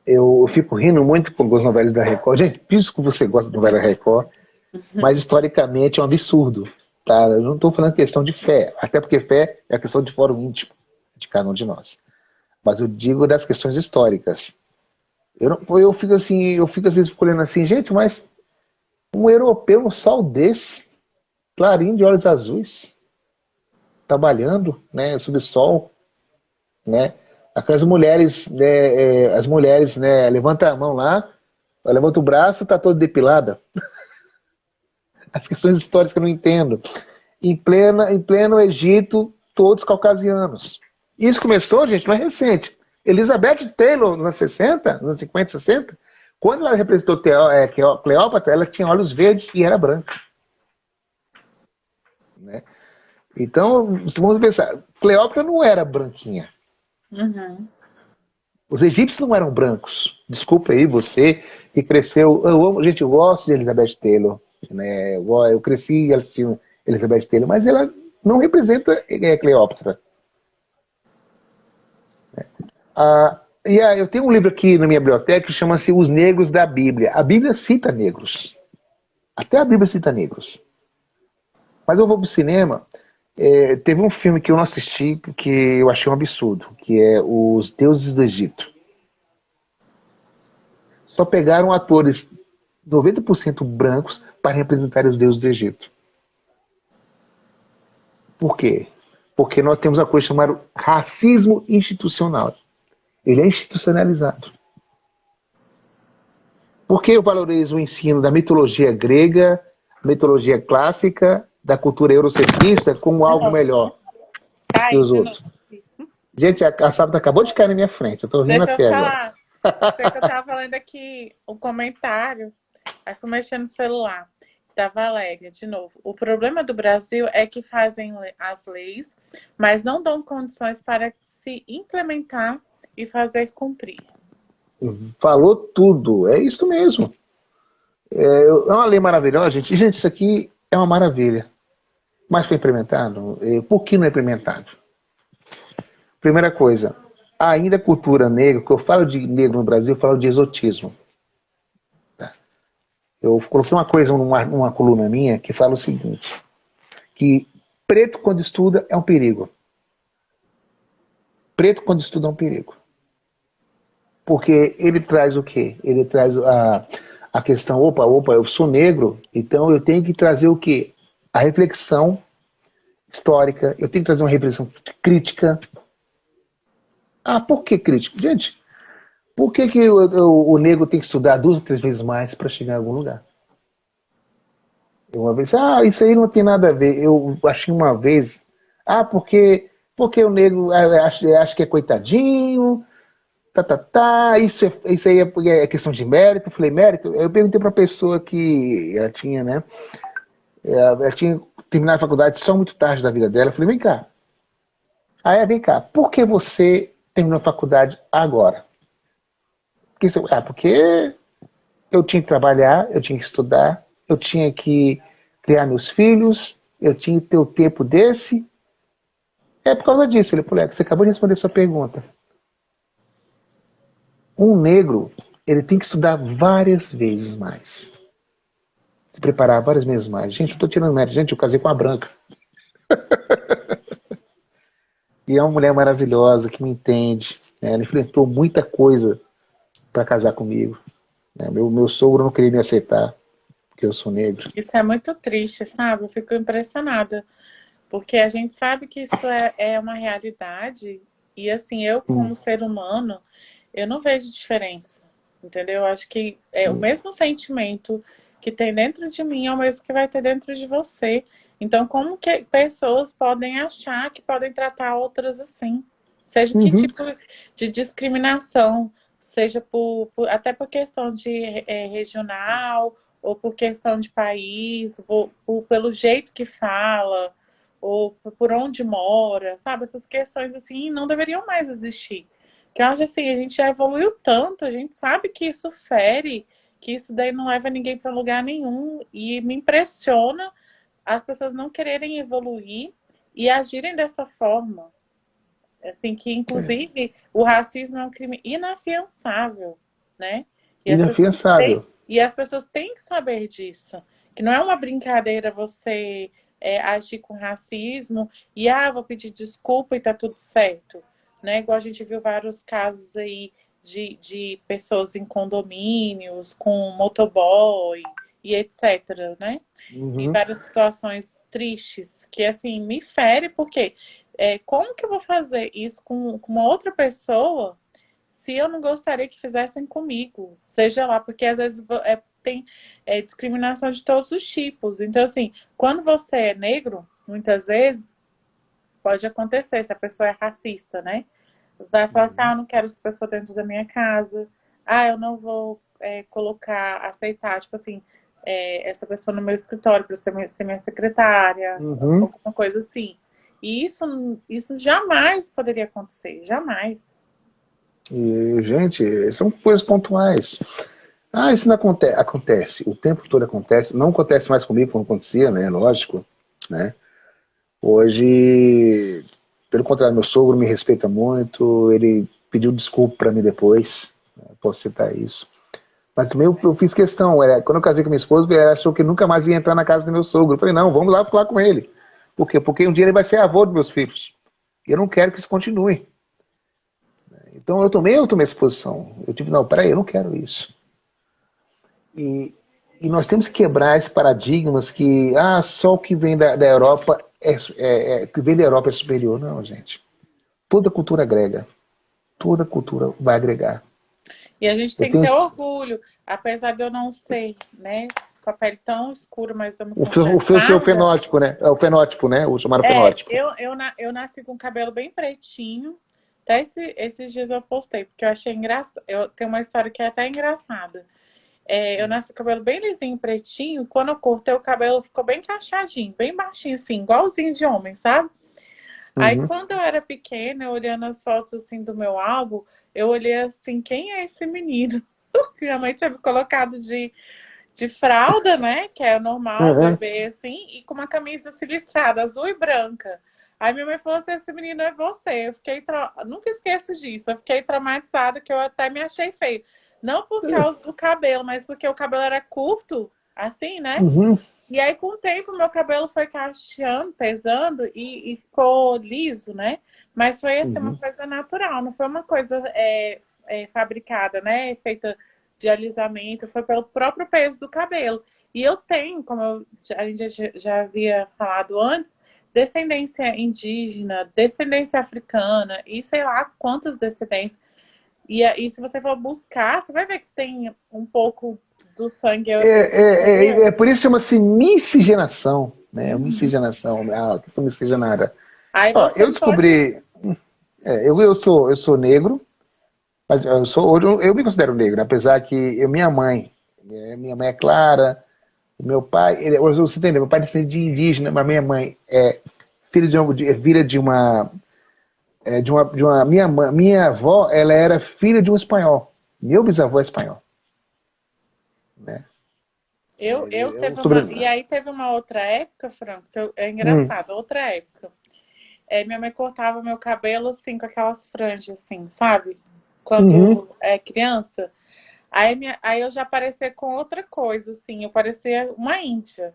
Eu fico rindo muito com as novelas da Record. Gente, isso que você gosta de novela da Record, mas historicamente é um absurdo. Tá? Eu não estou falando questão de fé, até porque fé é a questão de fórum íntimo de cada um de nós. Mas eu digo das questões históricas. Eu fico assim, às vezes olhando assim, gente, mas um europeu no sol desse, clarinho de olhos azuis, trabalhando, né, sob o sol, né? Aquelas mulheres, né, levanta a mão lá, levanta o braço, tá toda depilada. As questões históricas que eu não entendo. Em pleno Egito, todos caucasianos. Isso começou, gente, não é recente. Elizabeth Taylor, nos anos 60, nos anos 50, 60, quando ela representou Cleópatra, ela tinha olhos verdes e era branca. Né? Então, vamos pensar, Cleópatra não era branquinha. Os egípcios não eram brancos. Desculpa aí, você que cresceu. Eu gosto de Elizabeth Taylor. Né? Eu cresci assistindo Elizabeth Taylor, mas ela não representa Cleópatra. Eu tenho um livro aqui na minha biblioteca que chama-se Os Negros da Bíblia. A Bíblia cita negros. Até a Bíblia cita negros. Mas eu vou pro cinema. Teve um filme que eu não assisti porque eu achei um absurdo, que é Os Deuses do Egito. Só pegaram atores 90% brancos para representar os deuses do Egito. Por quê? Porque nós temos uma coisa chamada racismo institucional. Ele é institucionalizado. Por que eu valorizo o ensino da mitologia grega, mitologia clássica, da cultura eurocentrista como De algo novo. melhor Tá que aí, os de novo. outros? Gente, a sábado acabou de cair na minha frente. Eu tô rindo Deixa eu até agora. falar. Foi que eu tava falando aqui o comentário, aí fui mexendo no celular. Da Valéria, de novo. O problema do Brasil é que fazem as leis, mas não dão condições para se implementar e fazer cumprir. Falou tudo. É isso mesmo. É uma lei maravilhosa, gente. E, gente, isso aqui é uma maravilha. Mas foi implementado? Por que não é implementado? Primeira coisa, ainda a cultura negra, que eu falo de negro no Brasil, eu falo de exotismo. Tá? Eu coloquei uma coisa numa coluna minha que fala o seguinte, que preto quando estuda é um perigo. Preto quando estuda é um perigo. Porque ele traz o quê? Ele traz a questão, opa, eu sou negro, então eu tenho que trazer o quê? A reflexão histórica, eu tenho que trazer uma reflexão crítica. Ah, por que crítico? Gente, por que o negro tem que estudar 2 ou 3 vezes mais para chegar em algum lugar? Uma vez, isso aí não tem nada a ver. Eu achei uma vez, porque o negro acho que é coitadinho, isso aí é questão de mérito. Eu falei, mérito? Eu perguntei para a pessoa que ela tinha, né? Ela tinha terminado a faculdade só muito tarde da vida dela. Eu falei, vem cá. Vem cá, por que você terminou a faculdade agora? Porque eu tinha que trabalhar, eu tinha que estudar, eu tinha que criar meus filhos, eu tinha que ter o tempo desse. É por causa disso. Ele falou, você acabou de responder a sua pergunta. Um negro, ele tem que estudar várias vezes mais. Se preparar várias vezes mais. Gente, eu estou tirando mérito. Gente, eu casei com a branca. E é uma mulher maravilhosa, que me entende. Né? Ela enfrentou muita coisa para casar comigo. Né? Meu sogro não queria me aceitar, porque eu sou negro. Isso é muito triste, sabe? Eu fico impressionada, porque a gente sabe que isso é uma realidade, e assim, eu como ser humano, eu não vejo diferença, entendeu? Eu acho que é o mesmo sentimento que tem dentro de mim é o mesmo que vai ter dentro de você. Então, como que pessoas podem achar que podem tratar outras assim? Seja que Uhum. tipo de discriminação, seja até por questão de regional, ou por questão de país, ou pelo jeito que fala, ou por onde mora, sabe? Essas questões assim não deveriam mais existir. Que eu acho assim, a gente já evoluiu tanto, a gente sabe que isso fere, que isso daí não leva ninguém para lugar nenhum. E me impressiona as pessoas não quererem evoluir e agirem dessa forma. Assim, que inclusive o racismo é um crime inafiançável, né? Inafiançável. E as pessoas têm que saber disso. Que não é uma brincadeira você agir com racismo e vou pedir desculpa e tá tudo certo. Né? Igual a gente viu vários casos aí de pessoas em condomínios, com motoboy e etc. Né? E Uhum. várias situações tristes que assim me fere, porque como que eu vou fazer isso com uma outra pessoa se eu não gostaria que fizessem comigo? Seja lá, porque às vezes tem discriminação de todos os tipos. Então, assim, quando você é negro, muitas vezes pode acontecer, se a pessoa é racista, né? Vai falar assim, eu não quero essa pessoa dentro da minha casa, eu não vou aceitar, tipo assim, essa pessoa no meu escritório para ser minha secretária, Uhum. alguma coisa assim. E isso jamais poderia acontecer, jamais. E, gente, são coisas pontuais. Isso não acontece. O tempo todo acontece. Não acontece mais comigo como acontecia, né? Lógico, né? Hoje, pelo contrário, meu sogro me respeita muito. Ele pediu desculpa para mim depois. Posso citar isso. Mas também eu fiz questão. Quando eu casei com minha esposa, ela achou que nunca mais ia entrar na casa do meu sogro. Eu falei, não, vamos lá falar com ele. Por quê? Porque um dia ele vai ser avô dos meus filhos. E eu não quero que isso continue. Então eu tomei essa posição. Eu tive, não, peraí, eu não quero isso. E e nós temos que quebrar esses paradigmas que só o que vem da Europa que vem da Europa é superior. Não, gente. Toda cultura agrega. Toda cultura vai agregar. E a gente Eu tem que tenho ter orgulho, apesar de eu não ser, né, com a pele tão escura, mas eu me o considero seu parda. fenótipo, né? É o fenótipo, né? O chamado fenótipo. Eu nasci com o cabelo bem pretinho. Até esses dias eu postei, porque eu achei engraçado. Eu tenho uma história que é até engraçada. Eu nasci com o cabelo bem lisinho, pretinho. Quando eu cortei o cabelo, ficou bem encaixadinho, bem baixinho, assim, igualzinho de homem, sabe? Aí, Uhum. quando eu era pequena, eu olhando as fotos assim do meu álbum, eu olhei assim, quem é esse menino? Minha mãe tinha me colocado de fralda, né? Que é o normal, Uhum. bebê, assim, e com uma camisa assim, listrada, azul e branca. Aí minha mãe falou assim: esse menino é você. Eu fiquei. Nunca esqueço disso. Eu fiquei traumatizada, que eu até me achei feio. Não por causa do cabelo, mas porque o cabelo era curto, assim, né? Uhum. E aí, com o tempo, meu cabelo foi cacheando, pesando e ficou liso, né? Mas foi assim, uma Uhum. coisa natural, não foi uma coisa fabricada, né? Feita de alisamento, foi pelo próprio peso do cabelo. E eu tenho, a gente já havia falado antes, descendência indígena, descendência africana e sei lá quantas descendências. E se você for buscar, você vai ver que tem um pouco do sangue europeu. É por isso que chama-se miscigenação, né? Uhum. Miscigenação, a questão miscigenada. Aí Ó, eu você pode. descobri, eu sou negro, mas hoje eu me considero negro, apesar que minha mãe é clara, meu pai, hoje você entendeu, meu pai é descendente de indígena, mas minha mãe é filha de uma minha avó, ela era filha de um espanhol. Meu bisavô é espanhol, né? Eu Eu teve sobre... uma. E aí teve uma outra época, Franco, é Hum, engraçado, outra época. Minha mãe cortava meu cabelo assim, com aquelas franjas, assim, sabe? uhum, Quando é criança. Aí eu já parecia com outra coisa, assim, eu parecia uma índia.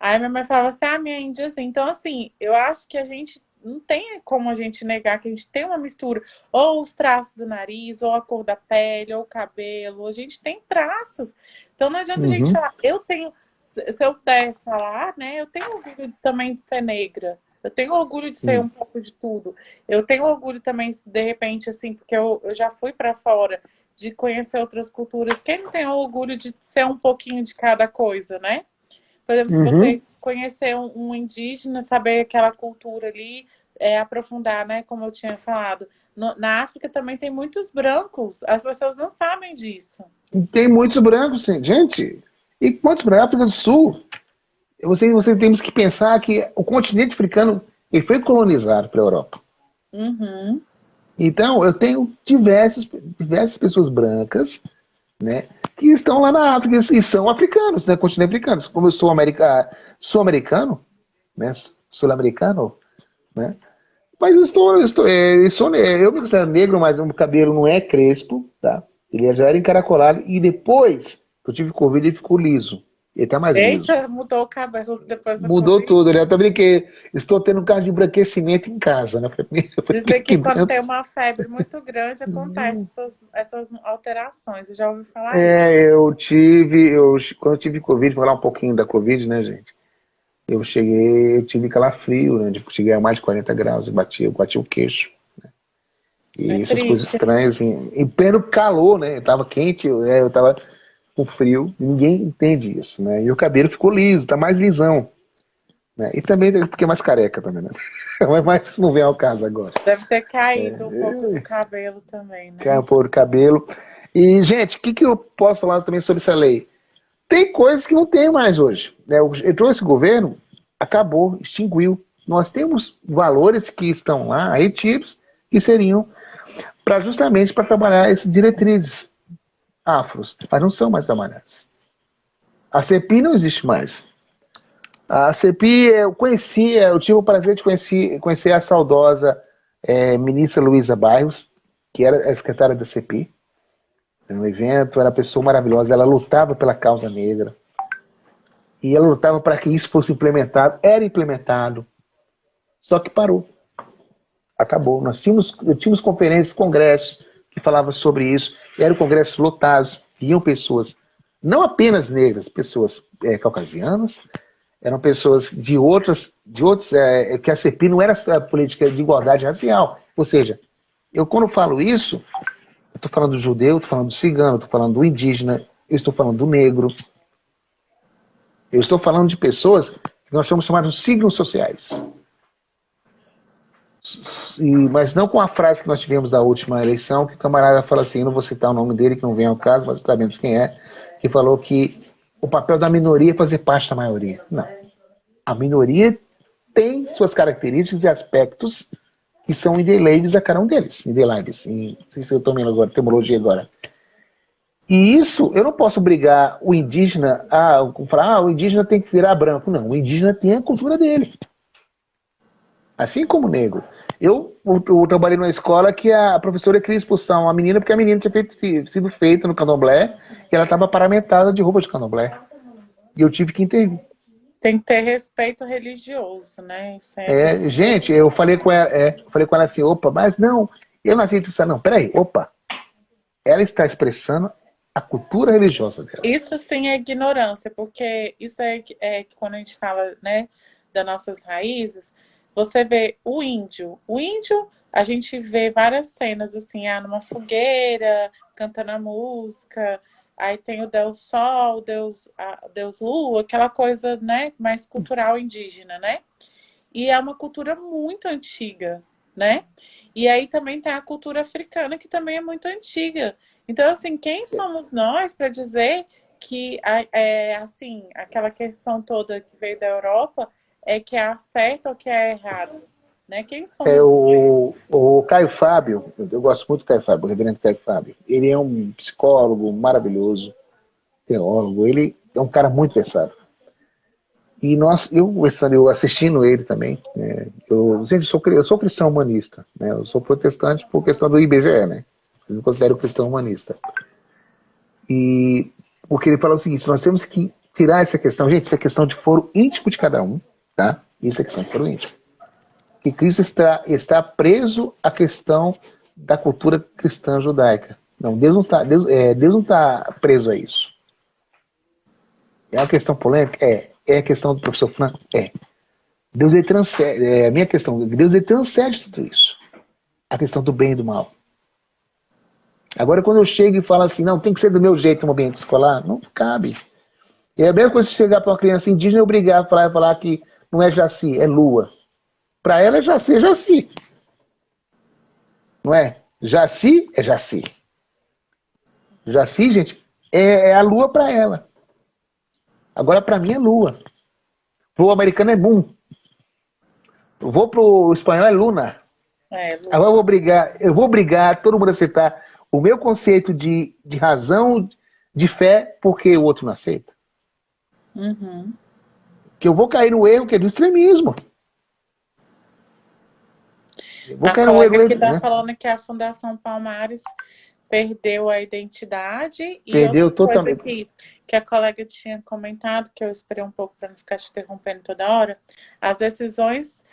Aí minha mãe falava assim, minha índiazinha. Então, assim, eu acho que a gente não tem como a gente negar que a gente tem uma mistura. Ou os traços do nariz, ou a cor da pele, ou o cabelo. A gente tem traços. Então não adianta a gente uhum, falar, eu tenho. Se eu puder falar, né? Eu tenho orgulho também de ser negra. Eu tenho orgulho de ser uhum, um pouco de tudo. Eu tenho orgulho também, de repente, assim, porque eu já fui para fora, de conhecer outras culturas. Quem não tem orgulho de ser um pouquinho de cada coisa, né? Por exemplo, se uhum. você conhecer um indígena, saber aquela cultura ali, aprofundar, né? Como eu tinha falado. Na África também tem muitos brancos, as pessoas não sabem disso. Tem muitos brancos, sim. Gente, e quantos brancos? África do Sul. Vocês temos que pensar que o continente africano ele foi colonizado pela Europa. Uhum. Então, eu tenho diversas pessoas brancas, né, que estão lá na África e são africanos, né, continente africanos. Como eu sou americano, né, sul-americano, né, mas eu me considero negro, mas o cabelo não é crespo, tá? Ele já era encaracolado e depois que eu tive Covid ele ficou liso. Ele tá mais liso. Eita, mudou o cabelo depois da Mudou Covid. tudo, né? Eu até brinquei, estou tendo um caso de embranquecimento em casa, né? Eu falei, Dizer que que quando branco. tem uma febre muito grande, acontece essas alterações. Eu já ouvi falar isso. Quando eu tive Covid, vou falar um pouquinho da Covid, né, gente? Eu tive calafrio, né? Tipo, cheguei a mais de 40 graus e eu bati o queixo. É E essas coisas triste, né? estranhas, assim, em pleno calor, né? Tava quente, eu tava com frio, ninguém entende isso, né? E o cabelo ficou liso, tá mais lisão, né? E também porque é mais careca também, né? Mas isso não vem ao caso agora. Deve ter caído um pouco do cabelo também, né? Por cabelo. E, gente, o que eu posso falar também sobre essa lei? Tem coisas que não tem mais hoje. Né? Entrou esse governo, acabou, extinguiu. Nós temos valores que estão lá, retidos, que seriam justamente para trabalhar essas diretrizes afros, mas não são mais trabalhadas. A CEPI não existe mais. A CEPI, eu tive o prazer de conhecer a saudosa ministra Luísa Bairros, que era a secretária da CEPI, no evento, era uma pessoa maravilhosa, ela lutava pela causa negra, e ela lutava para que isso fosse implementado, era implementado, só que parou, acabou. Tínhamos conferências, congressos, que falavam sobre isso, eram congressos lotados, iam pessoas, não apenas negras, pessoas caucasianas, eram pessoas de outros, que a CEPI não era a política de igualdade racial. Ou seja, eu quando falo isso, eu estou falando do judeu, estou falando do cigano, estou falando do indígena, eu estou falando do negro, eu estou falando de pessoas que nós estamos chamando de signos sociais. Mas não com a frase que nós tivemos da última eleição, que o camarada fala assim, eu não vou citar o nome dele, que não vem ao caso, mas sabemos quem é, que falou que o papel da minoria é fazer parte da maioria. Não. A minoria tem suas características e aspectos que são indeléveis a cada um deles. Indeléveis. Não sei se eu estou agora, terminologia agora. E isso, eu não posso obrigar o indígena a falar, o indígena tem que virar branco. Não, o indígena tem a cultura dele. Assim como o negro. Eu trabalhei numa escola que a professora queria expulsar uma menina porque a menina tinha sido feita no candomblé e ela estava paramentada de roupa de candomblé. E eu tive que intervir. Tem que ter respeito religioso, né? Isso é Gente, eu falei com ela assim, opa, mas não, eu não aceito isso, não. Peraí, opa. Ela está expressando a cultura religiosa dela. Isso sim é ignorância, porque isso é que quando a gente fala, né, das nossas raízes, você vê o índio. O índio, a gente vê várias cenas assim, numa fogueira, cantando a música, aí tem o Deus Sol, Deus Lua, aquela coisa, né, mais cultural indígena, né? E é uma cultura muito antiga, né? E aí também tem a cultura africana, que também é muito antiga. Então, assim, quem somos nós para dizer que, assim, aquela questão toda que veio da Europa é que é certo ou que é errado? Né? Quem somos nós? O Caio Fábio, eu gosto muito do Caio Fábio, o reverendo Caio Fábio. Ele é um psicólogo maravilhoso, teólogo, ele é um cara muito versátil. E eu assistindo ele também, gente, eu sou cristão humanista, né? Eu sou protestante por questão do IBGE, né? Eu me considero cristão humanista. E porque ele fala o seguinte, nós temos que tirar essa questão, gente, isso é questão de foro íntimo de cada um, tá? Isso é questão de foro íntimo. Que Cristo está preso à questão da cultura cristã judaica. Não, Deus não está preso a isso. É uma questão polêmica? É a questão do professor Franco? Deus ele transcende, a minha questão, Deus ele transcende tudo isso. A questão do bem e do mal. Agora, quando eu chego e falo assim, não, tem que ser do meu jeito no ambiente escolar, não cabe. É a mesma coisa se chegar para uma criança indígena e obrigar a falar que não é Jaci, é Lua. Para ela é Jaci, é Jaci. Não é? Jaci é Jaci. Jaci, gente, é a Lua para ela. Agora, para mim, é Lua. Pro americano é Moon. Vou pro espanhol é Luna. Agora eu vou obrigar todo mundo a aceitar o meu conceito de razão, de fé, porque o outro não aceita. Uhum. Que eu vou cair no erro que é do extremismo. A colega que está falando que a Fundação Palmares perdeu a identidade. E perdeu outra coisa totalmente. que a colega tinha comentado, que eu esperei um pouco para não ficar te interrompendo toda hora, as decisões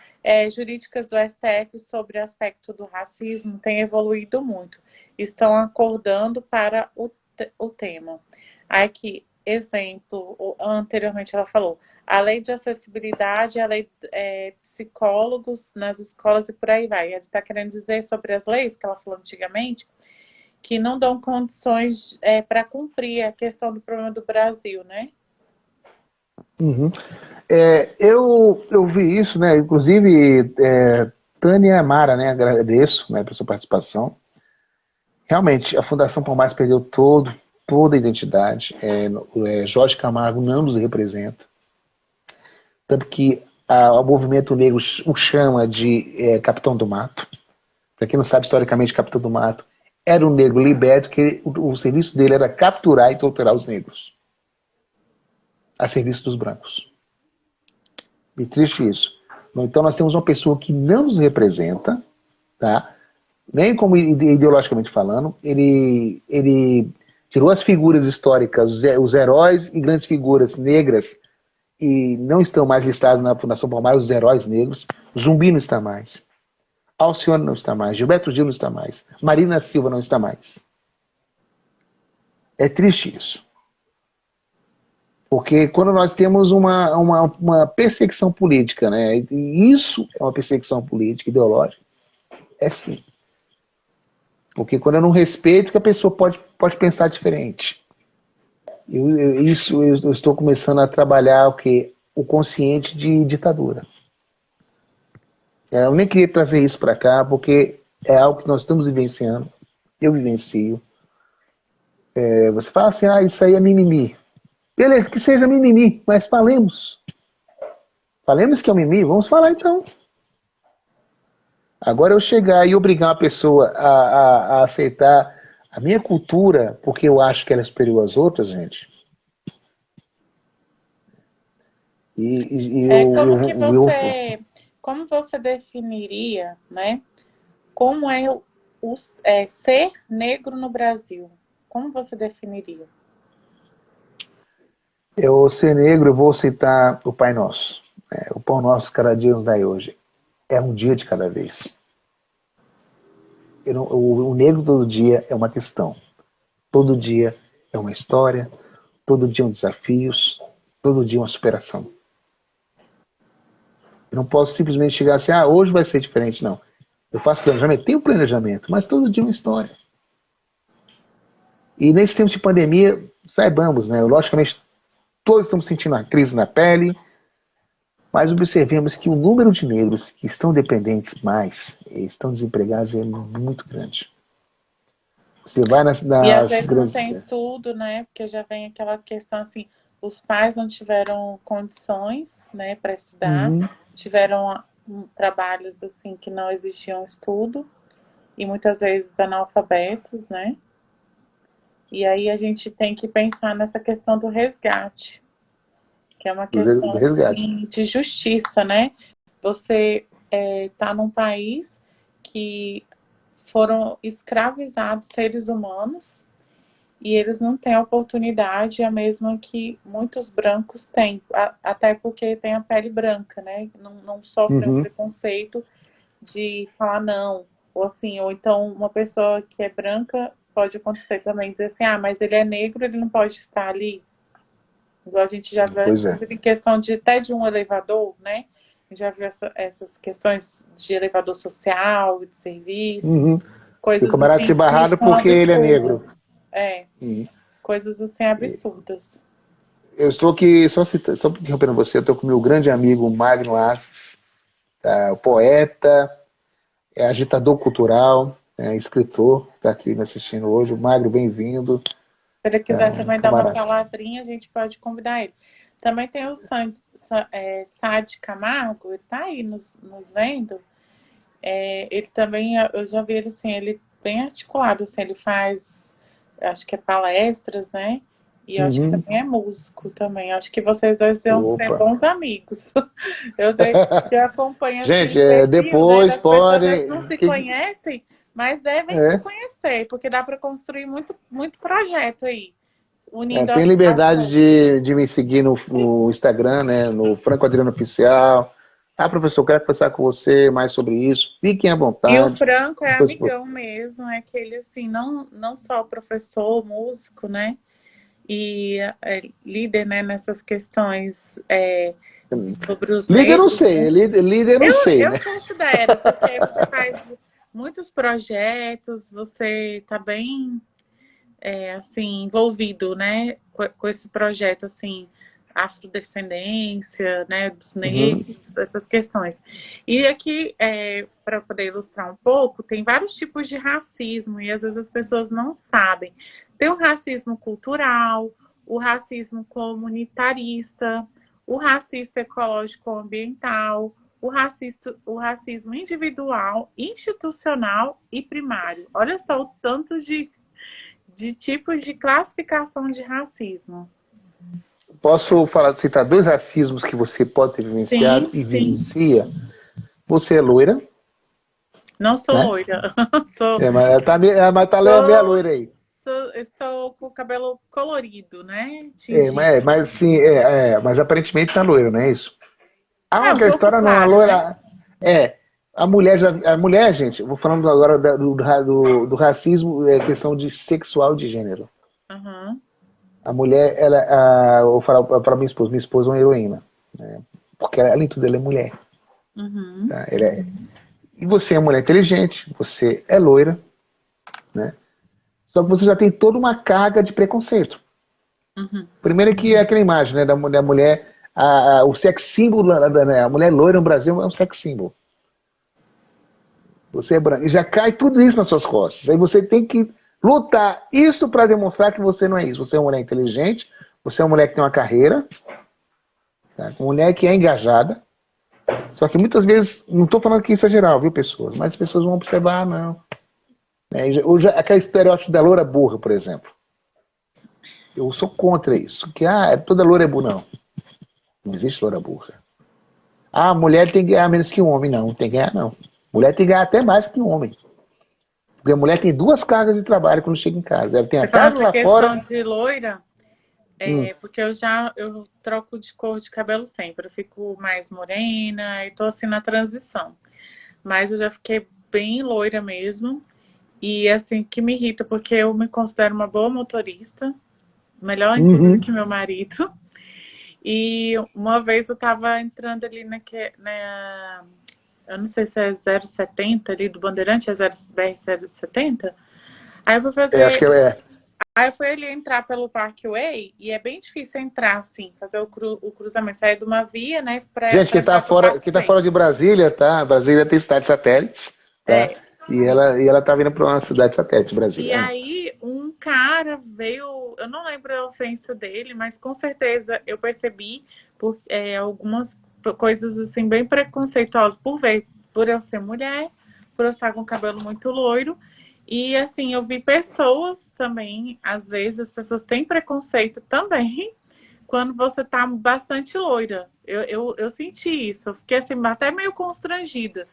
jurídicas do STF sobre o aspecto do racismo têm evoluído muito. Estão acordando para o tema. Aqui, exemplo, anteriormente ela falou, a lei de acessibilidade, a lei psicólogos nas escolas e por aí vai. Ele está querendo dizer sobre as leis que ela falou antigamente, que não dão condições para cumprir a questão do problema do Brasil, né? Uhum. Eu vi isso, né? Inclusive, Tânia Amara, né? Agradeço, né, pela sua participação. Realmente, a Fundação Palmares perdeu toda a identidade. Jorge Camargo não nos representa. Tanto que o movimento negro o chama de Capitão do Mato. Para quem não sabe, historicamente, Capitão do Mato era um negro liberto, que o serviço dele era capturar e torturar os negros a serviço dos brancos. E triste isso. Então nós temos uma pessoa que não nos representa, tá? Nem como ideologicamente falando, ele tirou as figuras históricas, os heróis e grandes figuras negras, e não estão mais listados na Fundação Palmares, os heróis negros. Zumbi não está mais. Alcione não está mais. Gilberto Gil não está mais. Marina Silva não está mais. É triste isso. Porque quando nós temos uma perseguição política, né? E isso é uma perseguição política, ideológica, é sim. Porque quando eu não respeito, que a pessoa pode pensar diferente. Eu estou começando a trabalhar o quê? O consciente de ditadura. Eu nem queria trazer isso para cá, porque é algo que nós estamos vivenciando. Eu vivencio. Você fala assim, isso aí é mimimi. Beleza, que seja mimimi, mas falemos. Falemos que é um mimimi, vamos falar então. Agora eu chegar e obrigar uma pessoa a aceitar a minha cultura porque eu acho que ela é superior às outras, gente. E Como você definiria, né? Como é ser negro no Brasil? Como você definiria? eu ser negro, eu vou citar o Pai Nosso. O Pão Nosso cada dia nos dai hoje. É um dia de cada vez. O negro todo dia é uma questão. Todo dia é uma história, todo dia um desafios, todo dia uma superação. Eu não posso simplesmente chegar assim, hoje vai ser diferente, não. Eu faço planejamento, tenho planejamento, mas todo dia é uma história. E nesse tempo de pandemia, saibamos, né? Logicamente, todos estamos sentindo a crise na pele, mas observemos que o número de negros que estão dependentes mais, estão desempregados, é muito grande. Você vai E às nas vezes não grandes... tem estudo, né? Porque já vem aquela questão assim, os pais não tiveram condições, né, para estudar, Uhum. tiveram trabalhos assim que não exigiam estudo e muitas vezes analfabetos, né? E aí a gente tem que pensar nessa questão do resgate, que é uma Do questão resgate. assim de justiça, né? Você está num país que foram escravizados seres humanos e eles não têm a oportunidade a mesma que muitos brancos têm, até porque tem a pele branca, né? Não sofrem o Uhum. preconceito de falar não, ou assim, ou então uma pessoa que é branca pode acontecer também, dizer assim, mas ele é negro, ele não pode estar ali. Igual a gente já viu, Pois é. inclusive em questão até de um elevador, né? A gente já viu essas questões de elevador social, de serviço, Uhum. E o coisas camarada assim ser que barrado são porque ele é negro. absurdas. É, Uhum. coisas assim absurdas. Eu estou aqui, só interrompendo você, eu estou com o meu grande amigo Magno Assis, o poeta, agitador cultural, escritor, está aqui me assistindo hoje. O Magno, bem-vindo. Se ele quiser também dar uma Camarada. palavrinha, a gente pode convidar ele. Também tem o Sade Camargo, ele está aí nos vendo. Ele também, eu já vi ele assim, ele bem articulado, assim, ele faz, acho que é palestras, né? E eu acho que Uhum. também é músico também. Eu acho que vocês dois iam ser Opa. bons amigos. Eu acompanho assim Gente, o perfil, né, depois das pessoas, elas pode. não se conhecem, mas devem se É, conhecer, porque dá para construir muito, muito projeto aí, unindo tem as liberdade forças. de me seguir no Instagram, né, no Franco Adriano Oficial. Professor, quero conversar com você mais sobre isso. Fiquem à E o vontade. Franco é Estou disposto. amigão mesmo, é aquele assim, não só professor, músico, né? E líder, né, nessas questões sobre os Líder não negros, sei, né? líder não sei, Eu né? considero, porque você faz muitos projetos, você está bem assim, envolvido, né, com esse projeto, assim, afrodescendência, né, dos Uhum. negros, essas questões. E aqui, para poder ilustrar um pouco, tem vários tipos de racismo e às vezes as pessoas não sabem. Tem o racismo cultural, o racismo comunitarista, o racista ecológico-ambiental, o racismo individual, institucional e primário. Olha só o tanto de tipos de classificação de racismo. Posso citar dois racismos que você pode ter vivenciado Sim, e sim. vivencia. Você é loira, Não sou né? loira. sou, Mas tá meia sou, loira aí. estou com o cabelo colorido, né? Tingido. Mas sim, mas aparentemente tá loira, não é isso? É um Que a pouco história não, a claro, né? loira. A mulher, gente, eu vou falando agora do racismo, questão de sexual de gênero. Uhum. A mulher, eu falo para minha esposa é uma heroína, né? Porque ela, além de tudo, ela é mulher. Uhum. Tá? E você é mulher inteligente, você é loira, né? Só que você já tem toda uma carga de preconceito. Uhum. Primeiro que é aquela imagem, né, da mulher, o sex símbolo, né, a mulher loira no Brasil é um sex símbolo. Você é branco. E já cai tudo isso nas suas costas. Aí você tem que lutar isso para demonstrar que você não é isso. Você é uma mulher inteligente, você é uma mulher que tem uma carreira, tá? Uma mulher que é engajada. Só que muitas vezes, não estou falando que isso é geral, viu, pessoas? Mas as pessoas vão observar, não. Aquele estereótipo da loura burra, por exemplo. Eu sou contra isso. Que toda loura é burra. Não. Não existe loura burra. A mulher tem que ganhar menos que um homem. Não, não tem que ganhar, não. Mulher tem que ganhar até mais que um homem. Porque a mulher tem duas cargas de trabalho quando chega em casa. Ela tem a Você fala casa essa lá questão fora. de loira, Hum, porque eu troco de cor de cabelo sempre. Eu fico mais morena e tô assim na transição. Mas eu já fiquei bem loira mesmo. E assim, que me irrita, porque eu me considero uma boa motorista, melhor inclusive uhum. que meu marido. E uma vez eu tava entrando ali eu não sei se é 070 ali do Bandeirante, é 0 BR 070. Aí eu fui Acho que fazer. é. Aí eu fui ali entrar pelo Parkway e é bem difícil entrar assim, fazer o cruzamento, sair de uma via, né, Gente, pra entrar pro quem tá Parkway. fora de Brasília, tá? Brasília tem cidade satélites, tá? É, E ela tá vindo para uma cidade satélite, e Brasília. aí um cara veio, eu não lembro a ofensa dele, mas com certeza eu percebi algumas coisas assim bem preconceituosas por eu ser mulher, por eu estar com o cabelo muito loiro. E assim, eu vi pessoas também, às vezes as pessoas têm preconceito também quando você tá bastante loira. Eu senti isso, eu fiquei assim, até meio constrangida.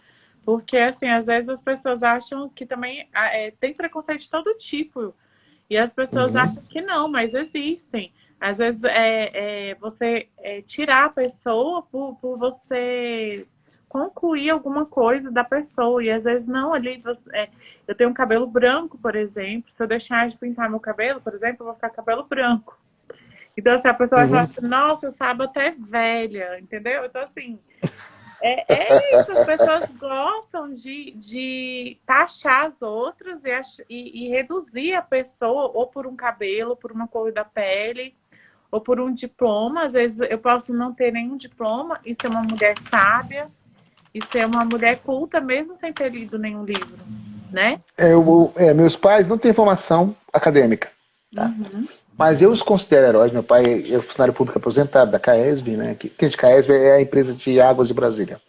Porque, assim, às vezes as pessoas acham que também tem preconceito de todo tipo. E as pessoas Uhum, acham que não, mas existem. Às vezes você tirar a pessoa por você concluir alguma coisa da pessoa. E às vezes não, eu tenho um cabelo branco, por exemplo. Se eu deixar de pintar meu cabelo, por exemplo, eu vou ficar cabelo branco. Então, assim, a pessoa vai falar uhum, assim, nossa, essa até é velha, entendeu? Então, assim, é isso, as pessoas gostam de taxar as outras e reduzir a pessoa ou por um cabelo, por uma cor da pele, ou por um diploma. Às vezes eu posso não ter nenhum diploma e ser uma mulher sábia e ser uma mulher culta, mesmo sem ter lido nenhum livro, né? meus pais não têm formação acadêmica, tá? Uhum. Mas eu os considero heróis. Meu pai é funcionário público aposentado da CAESB, né? Que a CAESB é a empresa de águas de Brasília.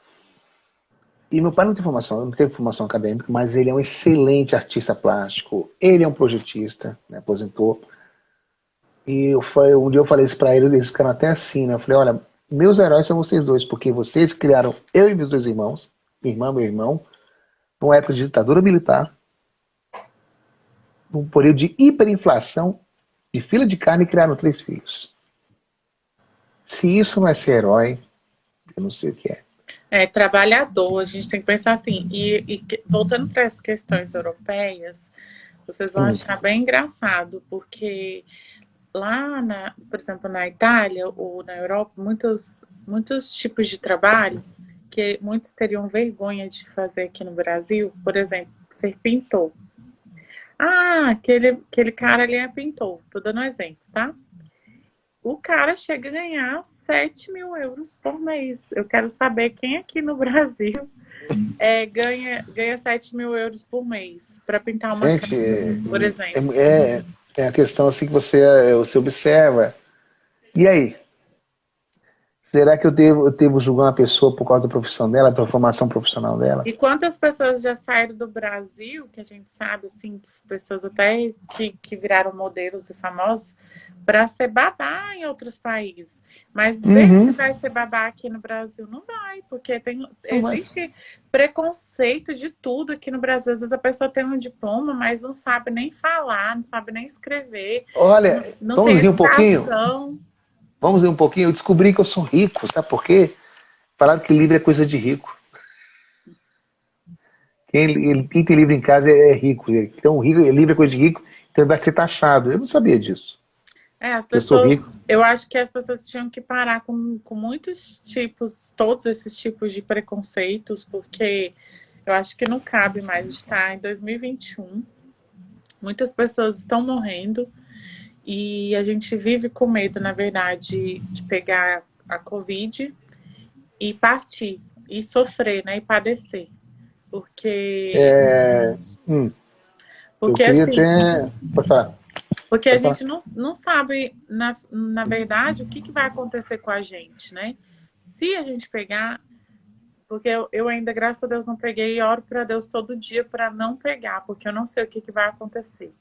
E meu pai não tem formação, não teve formação acadêmica, mas ele é um excelente artista plástico. Ele é um projetista, né? Aposentou. Um dia eu falei isso pra ele, eles ficaram até assim, né? Eu falei, olha, meus heróis são vocês dois, porque vocês criaram eu e meus dois irmãos, minha irmã e meu irmão, numa época de ditadura militar, num período de hiperinflação, de fila de carne, e criaram três filhos. Se isso não é ser herói, eu não sei o que é. É trabalhador, a gente tem que pensar assim. Voltando para as questões europeias, vocês vão Hum, achar bem engraçado, porque por exemplo, na Itália ou na Europa, muitos tipos de trabalho que muitos teriam vergonha de fazer aqui no Brasil, por exemplo, ser pintor. Ah, aquele cara ali é pintor, tô dando um exemplo, tá? O cara chega a ganhar 7.000 euros por mês. Eu quero saber quem aqui no Brasil ganha 7.000 euros por mês para pintar uma casa, gente, por exemplo. é a questão assim que você observa. E aí? Será que eu devo julgar uma pessoa por causa da profissão dela, da formação profissional dela? E quantas pessoas já saíram do Brasil, que a gente sabe, assim, pessoas até que viraram modelos e famosos, para ser babá em outros países. Mas vê se Uhum. vai ser babá aqui no Brasil. Não vai, porque Não, mas, existe preconceito de tudo aqui no Brasil. Às vezes a pessoa tem um diploma, mas não sabe nem falar, não sabe nem escrever, olha, não tem vamos rir um pouquinho? educação. Vamos rir um pouquinho? Eu descobri que eu sou rico, sabe por quê? Falaram que livro é coisa de rico. Quem tem livro em casa é rico. Então, livro é coisa de rico, então ele vai ser taxado. Eu não sabia disso. As que eu sou pessoas, rico. eu acho que as pessoas tinham que parar com muitos tipos, todos esses tipos de preconceitos, porque eu acho que não cabe mais estar em 2021. Muitas pessoas estão morrendo e a gente vive com medo, na verdade, de pegar a Covid e partir, e sofrer, né, e padecer. Porque, É, hum, eu porque queria assim, até. Pode falar, porque a pode falar. gente não sabe, na verdade, o que vai acontecer com a gente, né? Se a gente pegar, porque eu ainda, graças a Deus, não peguei e oro para Deus todo dia para não pegar, porque eu não sei o que vai acontecer.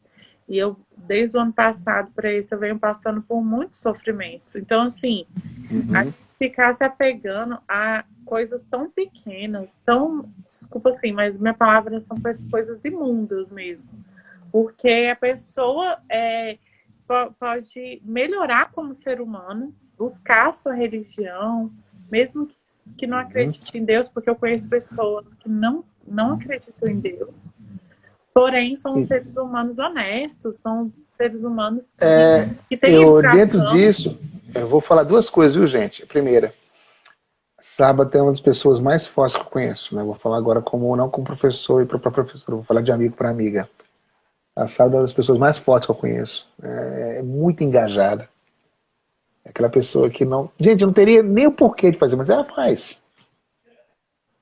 E eu, desde o ano passado para esse, eu venho passando por muitos sofrimentos. Então, assim, a Uhum. gente ficar se apegando a coisas tão pequenas, tão, desculpa assim, mas minha palavra são coisas imundas mesmo. Porque a pessoa pode melhorar como ser humano, buscar a sua religião, mesmo que não Uhum. acredite em Deus, porque eu conheço pessoas que não acreditam em Deus, porém são E, seres humanos honestos, são seres humanos é, que têm eu, dentro educação. disso, eu vou falar duas coisas, viu, gente? A primeira, Sábado é uma das pessoas mais fortes que eu conheço, né? Vou falar agora como não como professor e para professor, vou falar de amigo para amiga. A Sábado é uma das pessoas mais fortes que eu conheço. É muito engajada. É aquela pessoa que não. Gente, não teria nem o porquê de fazer, mas ela faz.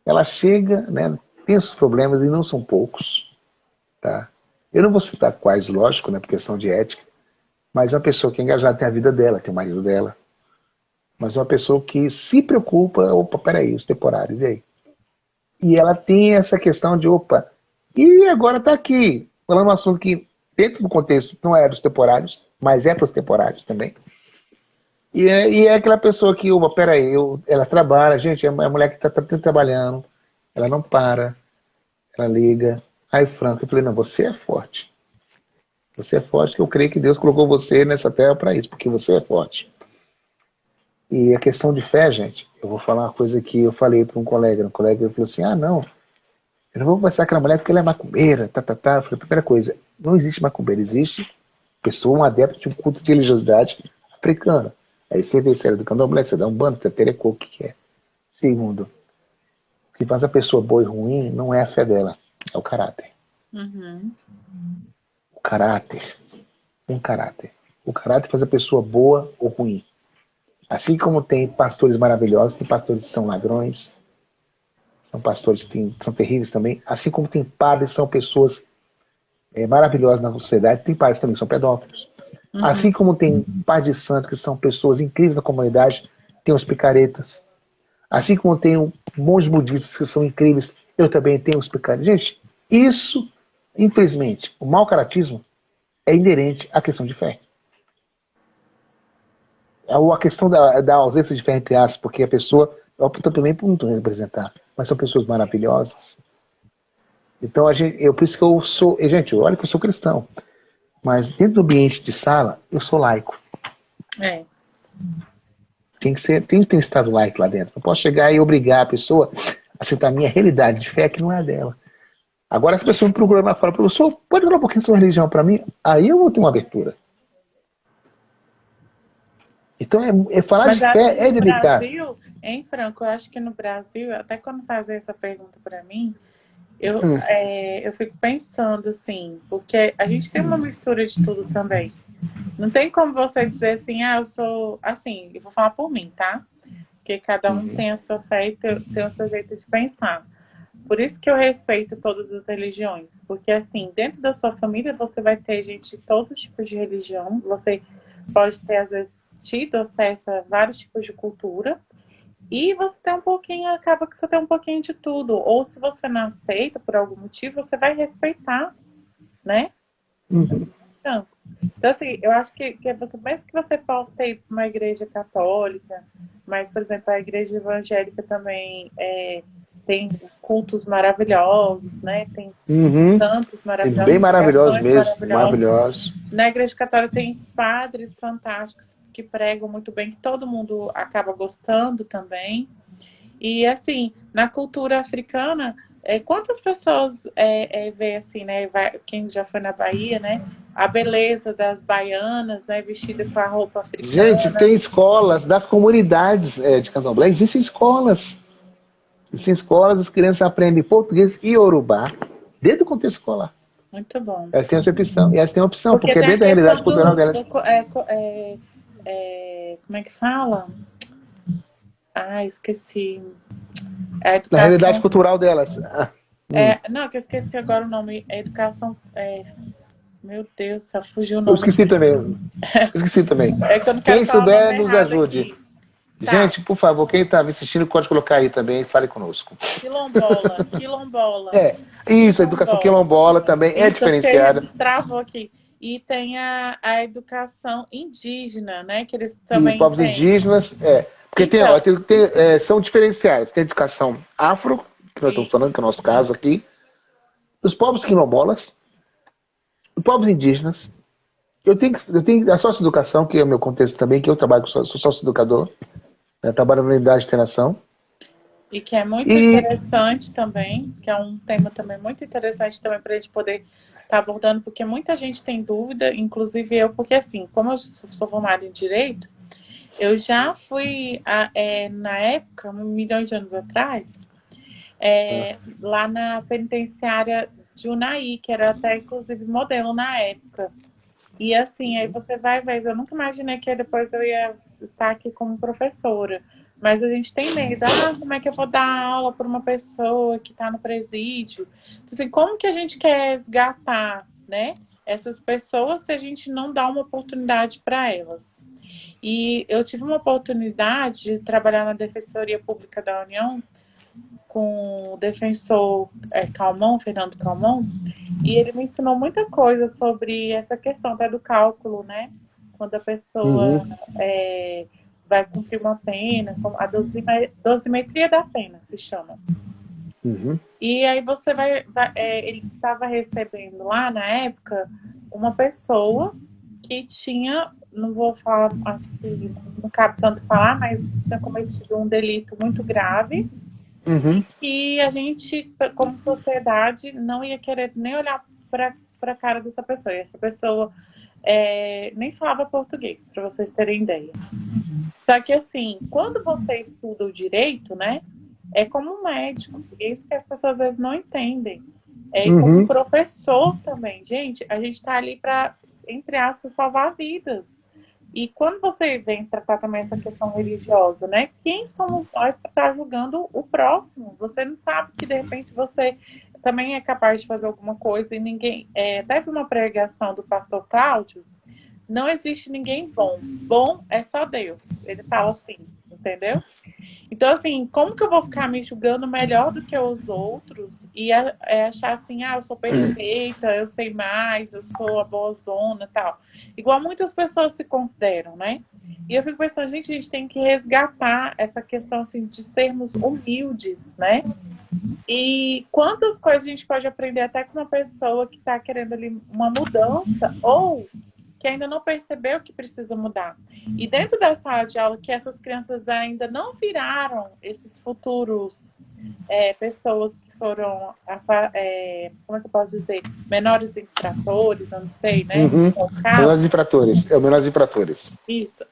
Ela chega, né? Tem os problemas e não são poucos, tá? Eu não vou citar quais, lógico, né? Por questão de ética, mas uma pessoa que é engajada tem a vida dela, tem o marido dela, mas uma pessoa que se preocupa, opa, peraí, os temporários, e aí? E ela tem essa questão de, opa, e agora está aqui, falando um assunto que, dentro do contexto, não é dos temporários, mas é para os temporários também. E é aquela pessoa que, opa, peraí, ela trabalha, gente, é a mulher que está trabalhando, ela não para, ela liga. Aí, Franco, eu falei, não, você é forte. Você é forte, que eu creio que Deus colocou você nessa terra para isso, porque você é forte. E a questão de fé, gente, eu vou falar uma coisa que eu falei para um colega falou assim, ah, não, eu não vou conversar com aquela mulher porque ela é macumbeira, tá, tá, tá. Eu falei, primeira coisa, não existe macumbeira, existe pessoa, um adepto de um culto de religiosidade africana. Aí você vê se ela é do candomblé, se é da Umbanda, se é terecô, o que é. Segundo, o que faz a pessoa boa e ruim não é a fé dela, é o caráter. Uhum, O caráter, um caráter. O caráter faz a pessoa boa ou ruim. Assim como tem pastores maravilhosos, tem pastores que são ladrões, são pastores que são terríveis também, assim como tem padres que são pessoas maravilhosas na sociedade, tem padres também que são pedófilos. uhum. Assim como tem pais de santos que são pessoas incríveis na comunidade, tem os picaretas. Assim como tem monges budistas que são incríveis, eu também tenho os picaretas. Gente, isso, infelizmente, o mau caratismo é inerente à questão de fé. A questão da ausência de fé, entre aspas, porque a pessoa opta também por não representar, mas são pessoas maravilhosas. Então, por isso que eu sou. Gente, olha que eu sou cristão, mas dentro do ambiente de sala, eu sou laico. É. Tem que ter um estado laico lá dentro. Não posso chegar e obrigar a pessoa a aceitar a minha realidade de fé que não é a dela. Agora, se a pessoa me procura lá fora, professor, pode falar um pouquinho sobre religião para mim? Aí eu vou ter uma abertura. Então, falar de Mas eu acho que fé é no delicado. Brasil, hein, Franco, eu acho que no Brasil, até quando fazer essa pergunta para mim, eu fico pensando assim, porque a gente tem uma mistura de tudo também. Não tem como você dizer assim, eu sou assim, eu vou falar por mim, tá? Porque cada um Uhum. tem a sua fé e tem o seu jeito de pensar. Por isso que eu respeito todas as religiões, porque assim, dentro da sua família você vai ter gente de todos os tipos de religião, você pode ter às vezes tido acesso a vários tipos de cultura, e você tem um pouquinho, acaba que você tem um pouquinho de tudo. Ou se você não aceita por algum motivo, você vai respeitar, né? Uhum. Então, assim, eu acho que você, mesmo que você possa ter ido para uma igreja católica, mas, por exemplo, a igreja evangélica também tem cultos maravilhosos, né? Tem Uhum. santos É maravilhosos, bem maravilhoso pregações mesmo, maravilhosas. maravilhoso. Na igreja católica tem padres fantásticos que pregam muito bem, que todo mundo acaba gostando também. E assim, na cultura africana, quantas pessoas vê assim, né? Quem já foi na Bahia, né? a beleza das baianas, né, vestida com a roupa Gente, africana. tem escolas das comunidades de candomblé. Existem escolas. Existem escolas, as crianças aprendem português e iorubá dentro do contexto escolar. Muito bom. Elas têm essa opção. E elas têm a opção, Porque porque é tem a dentro da realidade questão cultural delas. como é que fala? Ah, esqueci. A Na realidade educação. cultural delas. Não, que eu esqueci agora o nome. Educação. Meu Deus, só fugiu o Eu nome esqueci aqui. também. Esqueci também. É que eu não quero Quem falar o nome souber, nos errado ajude. aqui. Tá. Gente, por favor, quem está assistindo pode colocar aí também e fale conosco. Quilombola. Quilombola. É, isso, a educação Quilombola. quilombola também é Isso, eu fiquei. diferenciada. Travou aqui. E tem a educação indígena, né? Que eles E também povos têm. indígenas, porque tem, Então, ó, são diferenciais. Tem a educação afro, que nós estamos falando, isso. que é o nosso caso aqui, os povos quilombolas, os povos indígenas. Eu tenho a socioeducação, que é o meu contexto também, que eu trabalho com sou socioeducador, né, trabalho na unidade de internação. E que é muito E. interessante também, que é um tema também muito interessante também para a gente poder estar abordando, porque muita gente tem dúvida, inclusive eu, porque assim, como eu sou formada em Direito, eu já fui, na época, milhões de anos atrás, lá na penitenciária de Unai, que era até inclusive modelo na época. E assim, aí você vai ver, eu nunca imaginei que depois eu ia estar aqui como professora. Mas a gente tem medo, como é que eu vou dar aula para uma pessoa que está no presídio? Assim, como que a gente quer resgatar, né, essas pessoas se a gente não dá uma oportunidade para elas? E eu tive uma oportunidade de trabalhar na Defensoria Pública da União com o defensor Calmon, Fernando Calmon, e ele me ensinou muita coisa sobre essa questão até do cálculo, né? Quando a pessoa Uhum, vai cumprir uma pena, a dosimetria da pena se chama. uhum, E aí você ele estava recebendo lá na época uma pessoa que tinha, não vou falar, acho que não cabe tanto falar, mas tinha cometido um delito muito grave uhum. e que a gente, como sociedade, não ia querer nem olhar para a cara dessa pessoa. E essa pessoa nem falava português, para vocês terem ideia. Só que, assim, quando você estuda o direito, né, é como um médico. E é isso que as pessoas às vezes não entendem. E como Uhum. professor também. Gente, a gente está ali para, entre aspas, salvar vidas. E quando você vem tratar também essa questão religiosa, né? Quem somos nós para estar julgando o próximo? Você não sabe que de repente você também é capaz de fazer alguma coisa e ninguém. Teve uma pregação do pastor Cláudio, não existe ninguém bom. Bom é só Deus. Ele fala assim, entendeu? Então, assim, como que eu vou ficar me julgando melhor do que os outros e achar assim, eu sou perfeita, eu sei mais, eu sou a boazona e tal. Igual muitas pessoas se consideram, né? E eu fico pensando, gente, a gente tem que resgatar essa questão, assim, de sermos humildes, né? E quantas coisas a gente pode aprender até com uma pessoa que está querendo ali uma mudança ou que ainda não percebeu que precisa mudar. E dentro da sala de aula, que essas crianças ainda não viraram esses futuros pessoas que foram, como é que eu posso dizer, menores infratores, eu não sei, né? Uhum. É o caso. Menores infratores. É o menores infratores. Isso.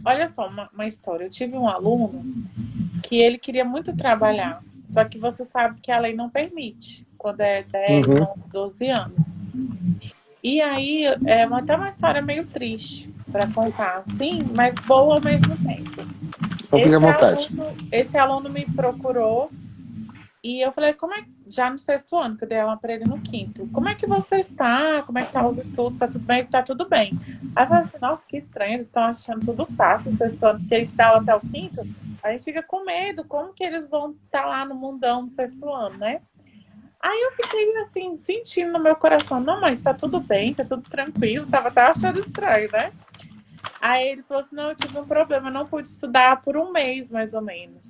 Olha só, uma história. Eu tive um aluno que ele queria muito trabalhar, só que você sabe que a lei não permite, quando é 10, Uhum. 11, 12 anos. E aí, até uma história meio triste para contar, assim, mas boa ao mesmo tempo. Então fique à vontade. Esse aluno me procurou e eu falei, já no sexto ano, que eu dei aula para ele no quinto, como é que você está? Como é que tá os estudos? Tá tudo bem? Tá tudo bem. Aí eu falei assim, nossa, que estranho, eles estão achando tudo fácil o sexto ano, porque a gente dá aula até o quinto, a gente fica com medo, como que eles vão estar lá no mundão no sexto ano, né? Aí eu fiquei assim, sentindo no meu coração, não, mas tá tudo bem, tá tudo tranquilo, tava até achando estranho, né? Aí ele falou assim, não, eu tive um problema, eu não pude estudar por um mês, mais ou menos.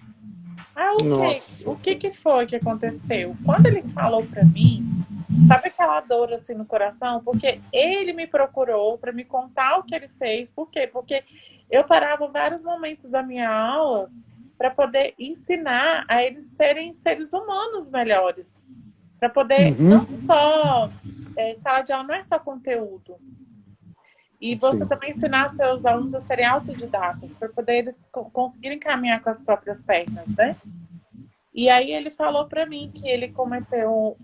Nossa. O que foi que aconteceu? Quando ele falou pra mim, sabe aquela dor assim no coração? Porque ele me procurou para me contar o que ele fez. Por quê? Porque eu parava vários momentos da minha aula para poder ensinar a eles serem seres humanos melhores, para poder Uhum. não só sala de aula não é só conteúdo. E você Sim. também ensinar seus alunos a serem autodidatas, para poder eles conseguirem caminhar com as próprias pernas, né? E aí ele falou para mim que ele cometeu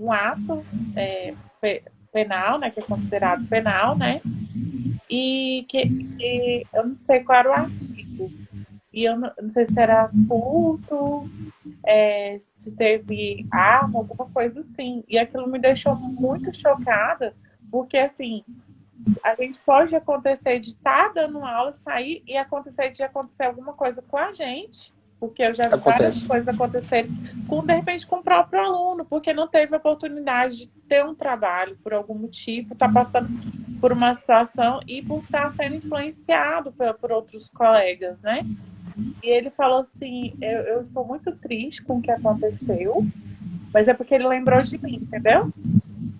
um ato penal, né, que é considerado penal, né? E que eu não sei qual era o artigo. E eu não sei se era furto, se teve arma, alguma coisa assim. E aquilo me deixou muito chocada, porque assim, a gente pode acontecer de estar dando aula, sair e acontecer de acontecer alguma coisa com a gente, porque eu já vi várias Acontece. coisas acontecerem com, de repente, com o próprio aluno, porque não teve oportunidade de ter um trabalho por algum motivo, está passando por uma situação e por estar sendo influenciado por outros colegas, né? E ele falou assim: eu estou muito triste com o que aconteceu, mas é porque ele lembrou de mim, entendeu?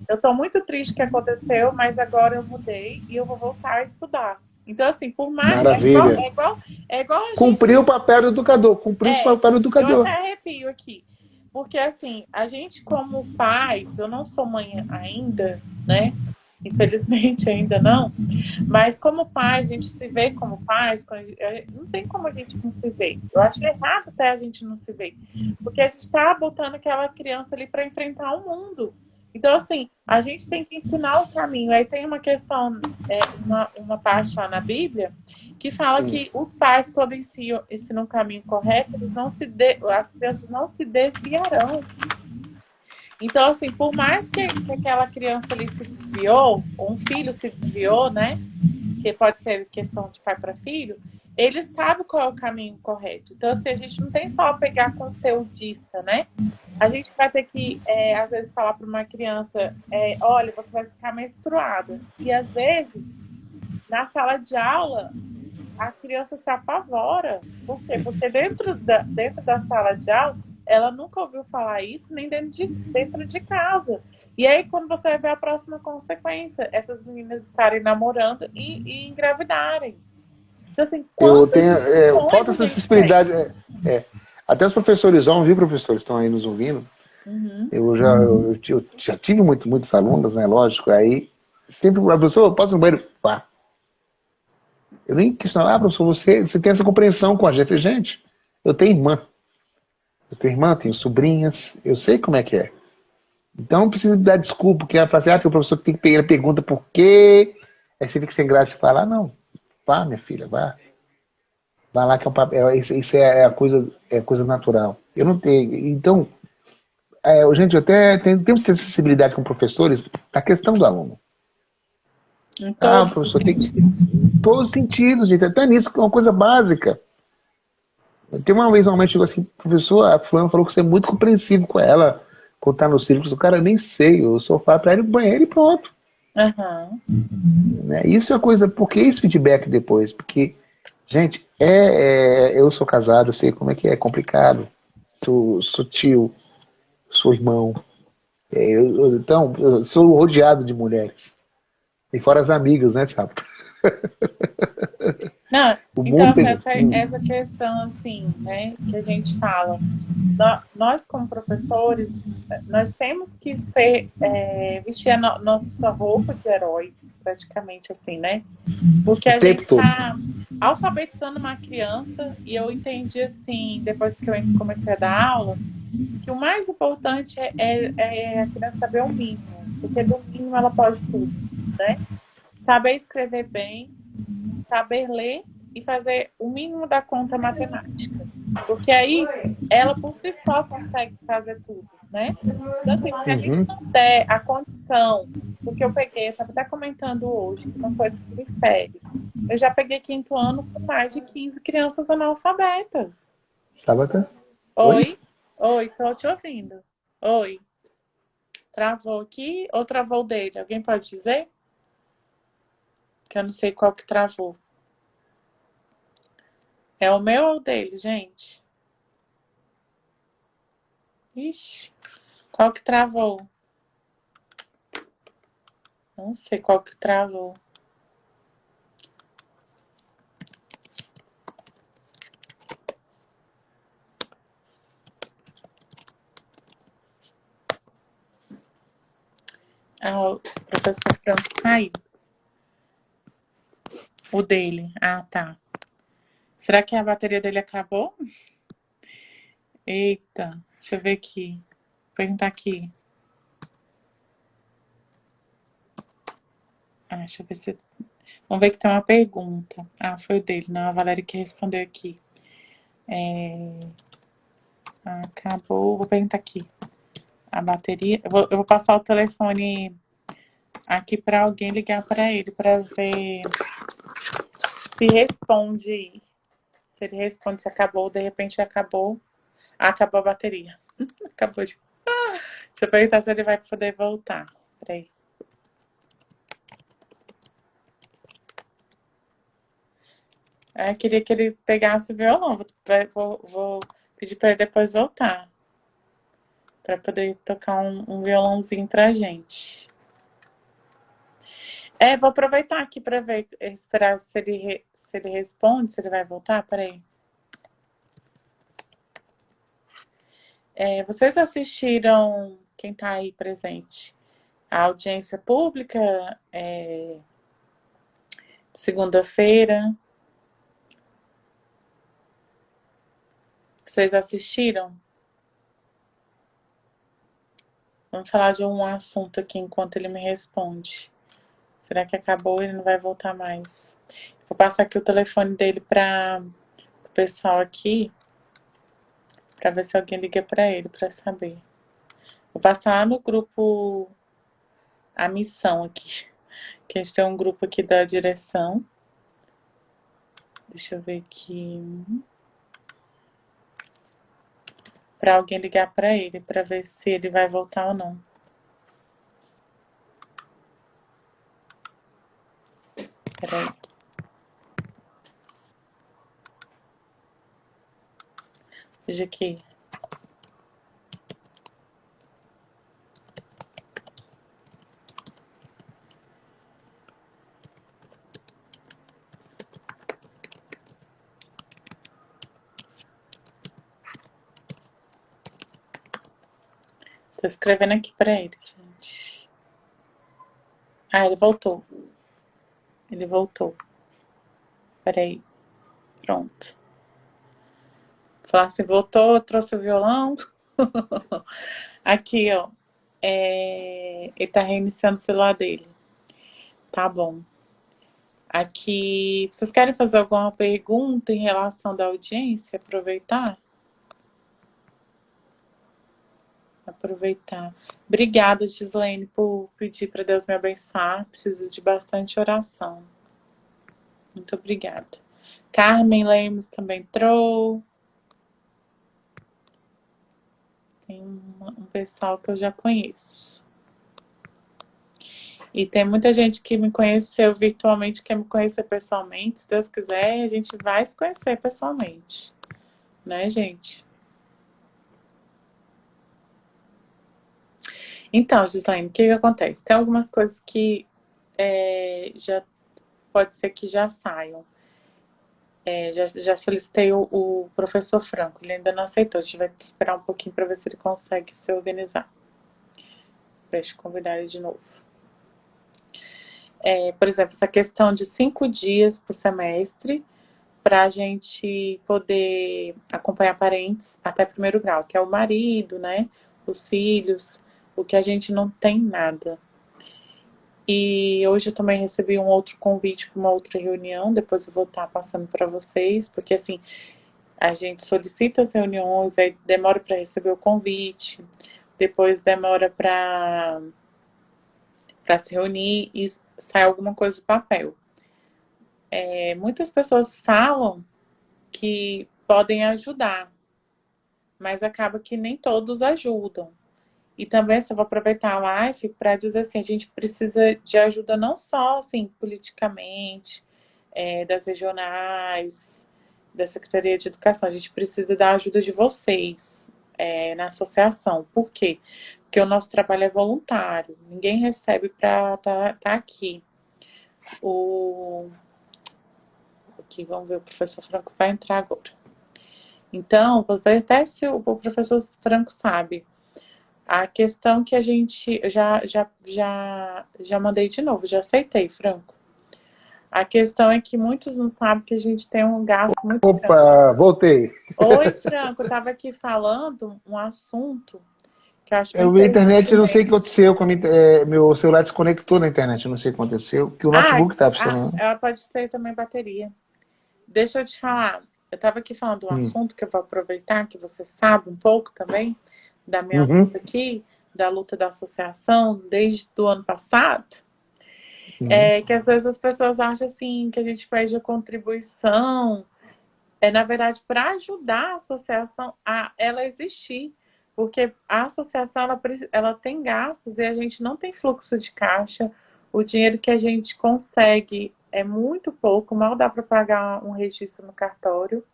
Eu estou muito triste que aconteceu, mas agora eu mudei e eu vou voltar a estudar. Então, assim, por mais. Maravilha. É igual a Cumpriu gente. o papel do educador. Cumpriu o papel do Eu até educador. arrepio aqui. Porque, assim, a gente, como pais, eu não sou mãe ainda, né? Infelizmente ainda não, mas como pais, a gente se vê como pais, não tem como a gente não se ver. Eu acho errado até a gente não se ver, porque a gente está botando aquela criança ali para enfrentar o mundo. Então, assim, a gente tem que ensinar o caminho. Aí tem uma questão, uma parte lá na Bíblia, que fala que os pais, quando ensinam o caminho correto, as crianças não se desviarão. Então, assim, por mais que aquela criança ali se desviou, ou um filho se desviou, né? Que pode ser questão de pai para filho, ele sabe qual é o caminho correto. Então, assim, a gente não tem só pegar conteudista, né? A gente vai ter que, às vezes, falar para uma criança: olha, você vai ficar menstruada. E, às vezes, na sala de aula, a criança se apavora. Por quê? Porque dentro da sala de aula, ela nunca ouviu falar isso, nem dentro de casa. E aí, quando você vai ver a próxima consequência, essas meninas estarem namorando e engravidarem. Então, assim, Eu quantas tenho. opções Falta a essa gente tem? sensibilidade. Até os professores vão, viu, professores, estão aí nos ouvindo. Uhum. Eu já tive muitos alunos, né? Lógico. Aí sempre o professor, posso ir no banheiro? Pá. Eu nem questionava, professor, você tem essa compreensão com a gente. Eu falei, gente, eu tenho irmã. Eu tenho irmã, tenho sobrinhas, eu sei como é que é. Então não precisa dar desculpa, porque ela fala assim, que o professor tem que pegar a pergunta por quê? Aí você fica sem graça de falar, não. Vá, minha filha, vá. Vá lá que é um papel, isso é a coisa natural. Eu não tenho. Então, gente, eu até temos que ter sensibilidade com professores na questão do aluno. Em Ah, todos os professor, tem que. sentidos. Em todos os sentidos, gente. Até nisso, que é uma coisa básica. Tem uma vez, normalmente, chegou assim, professor, a fulana falou que você é muito compreensivo com ela, quando tá no círculo. O cara, eu nem sei, eu só falo pra ela ir pro banheiro e pronto. Uhum. Né? Isso é coisa, por que esse feedback depois? Porque, gente, eu sou casado, eu sei como é que é complicado. Sou tio, sou irmão. Então, eu sou rodeado de mulheres. E fora as amigas, né, sabe? Não, O então, mundo assim, tem. essa questão, assim, né, que a gente fala, nós como professores, nós temos que vestir a nossa roupa de herói, praticamente assim, né? Porque O a gente tempo todo. está alfabetizando uma criança e eu entendi, assim, depois que eu comecei a dar aula, que o mais importante é a criança saber o mínimo, porque do mínimo ela pode tudo, né? Saber escrever bem, saber ler e fazer o mínimo da conta matemática. Porque aí ela por si só consegue fazer tudo, né? Então, assim, se a gente Uhum. não der a condição, porque eu peguei, eu estava até comentando hoje, uma coisa que me fere. Eu já peguei quinto ano com mais de 15 crianças analfabetas. Tabata? Oi? Oi, oi, tô te ouvindo. Oi, travou aqui ou travou dele? Alguém pode dizer? Que eu não sei qual que travou. É o meu ou o dele, gente? Ixi, qual que travou? Não sei qual que travou. Ah, o professor Franco saiu. O dele. Ah, tá. Será que a bateria dele acabou? Eita, deixa eu ver aqui. Vou perguntar aqui. Ah, deixa eu ver se. Vamos ver que tem uma pergunta. Ah, foi o dele, não, a Valéria que respondeu aqui. Acabou. Vou perguntar aqui. A bateria. Eu vou passar o telefone aqui para alguém ligar para ele para ver se responde. Se ele responde se acabou, de repente acabou. Ah, acabou a bateria. Acabou de. Deixa eu perguntar se ele vai poder voltar. Peraí. Eu queria que ele pegasse o violão. Vou pedir para ele depois voltar. Para poder tocar um violãozinho pra gente. Vou aproveitar aqui para ver, esperar se ele responde, se ele vai voltar. Peraí. Vocês assistiram, quem está aí presente, a audiência pública segunda-feira? Vocês assistiram? Vamos falar de um assunto aqui enquanto ele me responde. Será que acabou e ele não vai voltar mais? Vou passar aqui o telefone dele para o pessoal aqui, para ver se alguém liga para ele, para saber. Vou passar no grupo a missão aqui, que a gente tem um grupo aqui da direção. Deixa eu ver aqui. Para alguém ligar para ele, para ver se ele vai voltar ou não. Peraí. Veja aqui. Tô escrevendo aqui para ele, gente. Ah, ele voltou. Ele voltou. Peraí. Pronto. Falar assim, voltou, trouxe o violão. Aqui, ó. Ele tá reiniciando o celular dele. Tá bom. Aqui, vocês querem fazer alguma pergunta em relação da audiência? Aproveitar? Aproveitar. Obrigada, Gislaine, por pedir para Deus me abençoar. Preciso de bastante oração. Muito obrigada. Carmen Lemos também entrou. Tem um pessoal que eu já conheço. E tem muita gente que me conheceu virtualmente, quer me conhecer pessoalmente. Se Deus quiser, a gente vai se conhecer pessoalmente. Né, gente? Então, Gislaine, o que acontece? Tem algumas coisas que já pode ser que já saiam. Já solicitei o professor Franco, ele ainda não aceitou. A gente vai esperar um pouquinho para ver se ele consegue se organizar. Deixa eu convidar ele de novo. Por exemplo, essa questão de 5 dias por semestre para a gente poder acompanhar parentes até primeiro grau, que é o marido, né? Os filhos, o que a gente não tem nada. E hoje eu também recebi um outro convite para uma outra reunião, depois eu vou estar passando para vocês, porque assim, a gente solicita as reuniões, aí demora para receber o convite, depois demora para se reunir e sai alguma coisa do papel. Muitas pessoas falam que podem ajudar, mas acaba que nem todos ajudam. E também só vou aproveitar a live para dizer assim, a gente precisa de ajuda não só assim politicamente, das regionais, da Secretaria de Educação, a gente precisa da ajuda de vocês na associação. Por quê? Porque o nosso trabalho é voluntário, ninguém recebe para tá aqui. Aqui, vamos ver, o professor Franco vai entrar agora. Então, até se o professor Franco sabe, A questão que a gente já mandei de novo, já aceitei, Franco. A questão é que muitos não sabem que a gente tem um gasto muito grande. Opa, voltei. Oi, Franco, eu estava aqui falando um assunto que eu acho bem Eu vi a internet, eu não sei o que pertinente. aconteceu. Meu celular desconectou na internet, eu não sei o que aconteceu, que o notebook estava funcionando. Ela pode ser também bateria. Deixa eu te falar, eu estava aqui falando um Hum. assunto que eu vou aproveitar, que você sabe um pouco também, da minha Uhum. luta aqui, da luta da associação, desde o ano passado. Uhum. Que às vezes as pessoas acham assim que a gente pede a contribuição, na verdade para ajudar a associação a ela existir, porque a associação ela tem gastos e a gente não tem fluxo de caixa, o dinheiro que a gente consegue é muito pouco, mal dá para pagar um registro no cartório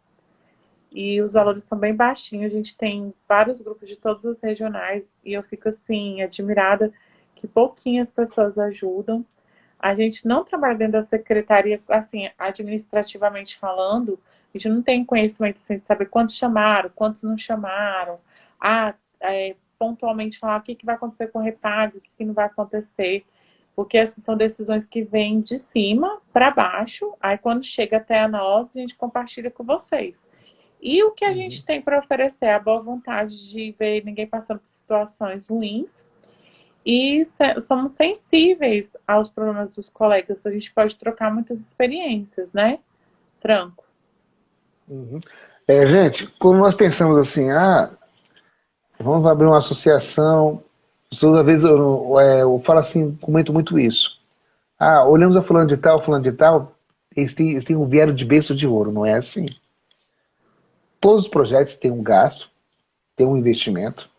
e os valores são bem baixinhos, a gente tem vários grupos de todos os regionais e eu fico assim admirada que pouquinhas pessoas ajudam. A gente não trabalha dentro da secretaria, assim, administrativamente falando, a gente não tem conhecimento assim, de saber quantos chamaram, quantos não chamaram, pontualmente falar o que vai acontecer com o repago, o que não vai acontecer, porque essas são decisões que vêm de cima para baixo, aí quando chega até nós, a gente compartilha com vocês. E o que a Uhum. gente tem para oferecer? A boa vontade de ver ninguém passando por situações ruins, e somos sensíveis aos problemas dos colegas. A gente pode trocar muitas experiências, né, Franco? Uhum. Gente, quando nós pensamos assim, vamos abrir uma associação, toda vez eu falo assim, comento muito isso. Olhamos a fulano de tal, eles têm um vieram de berço de ouro, não é assim. Todos os projetos têm um gasto, têm um investimento,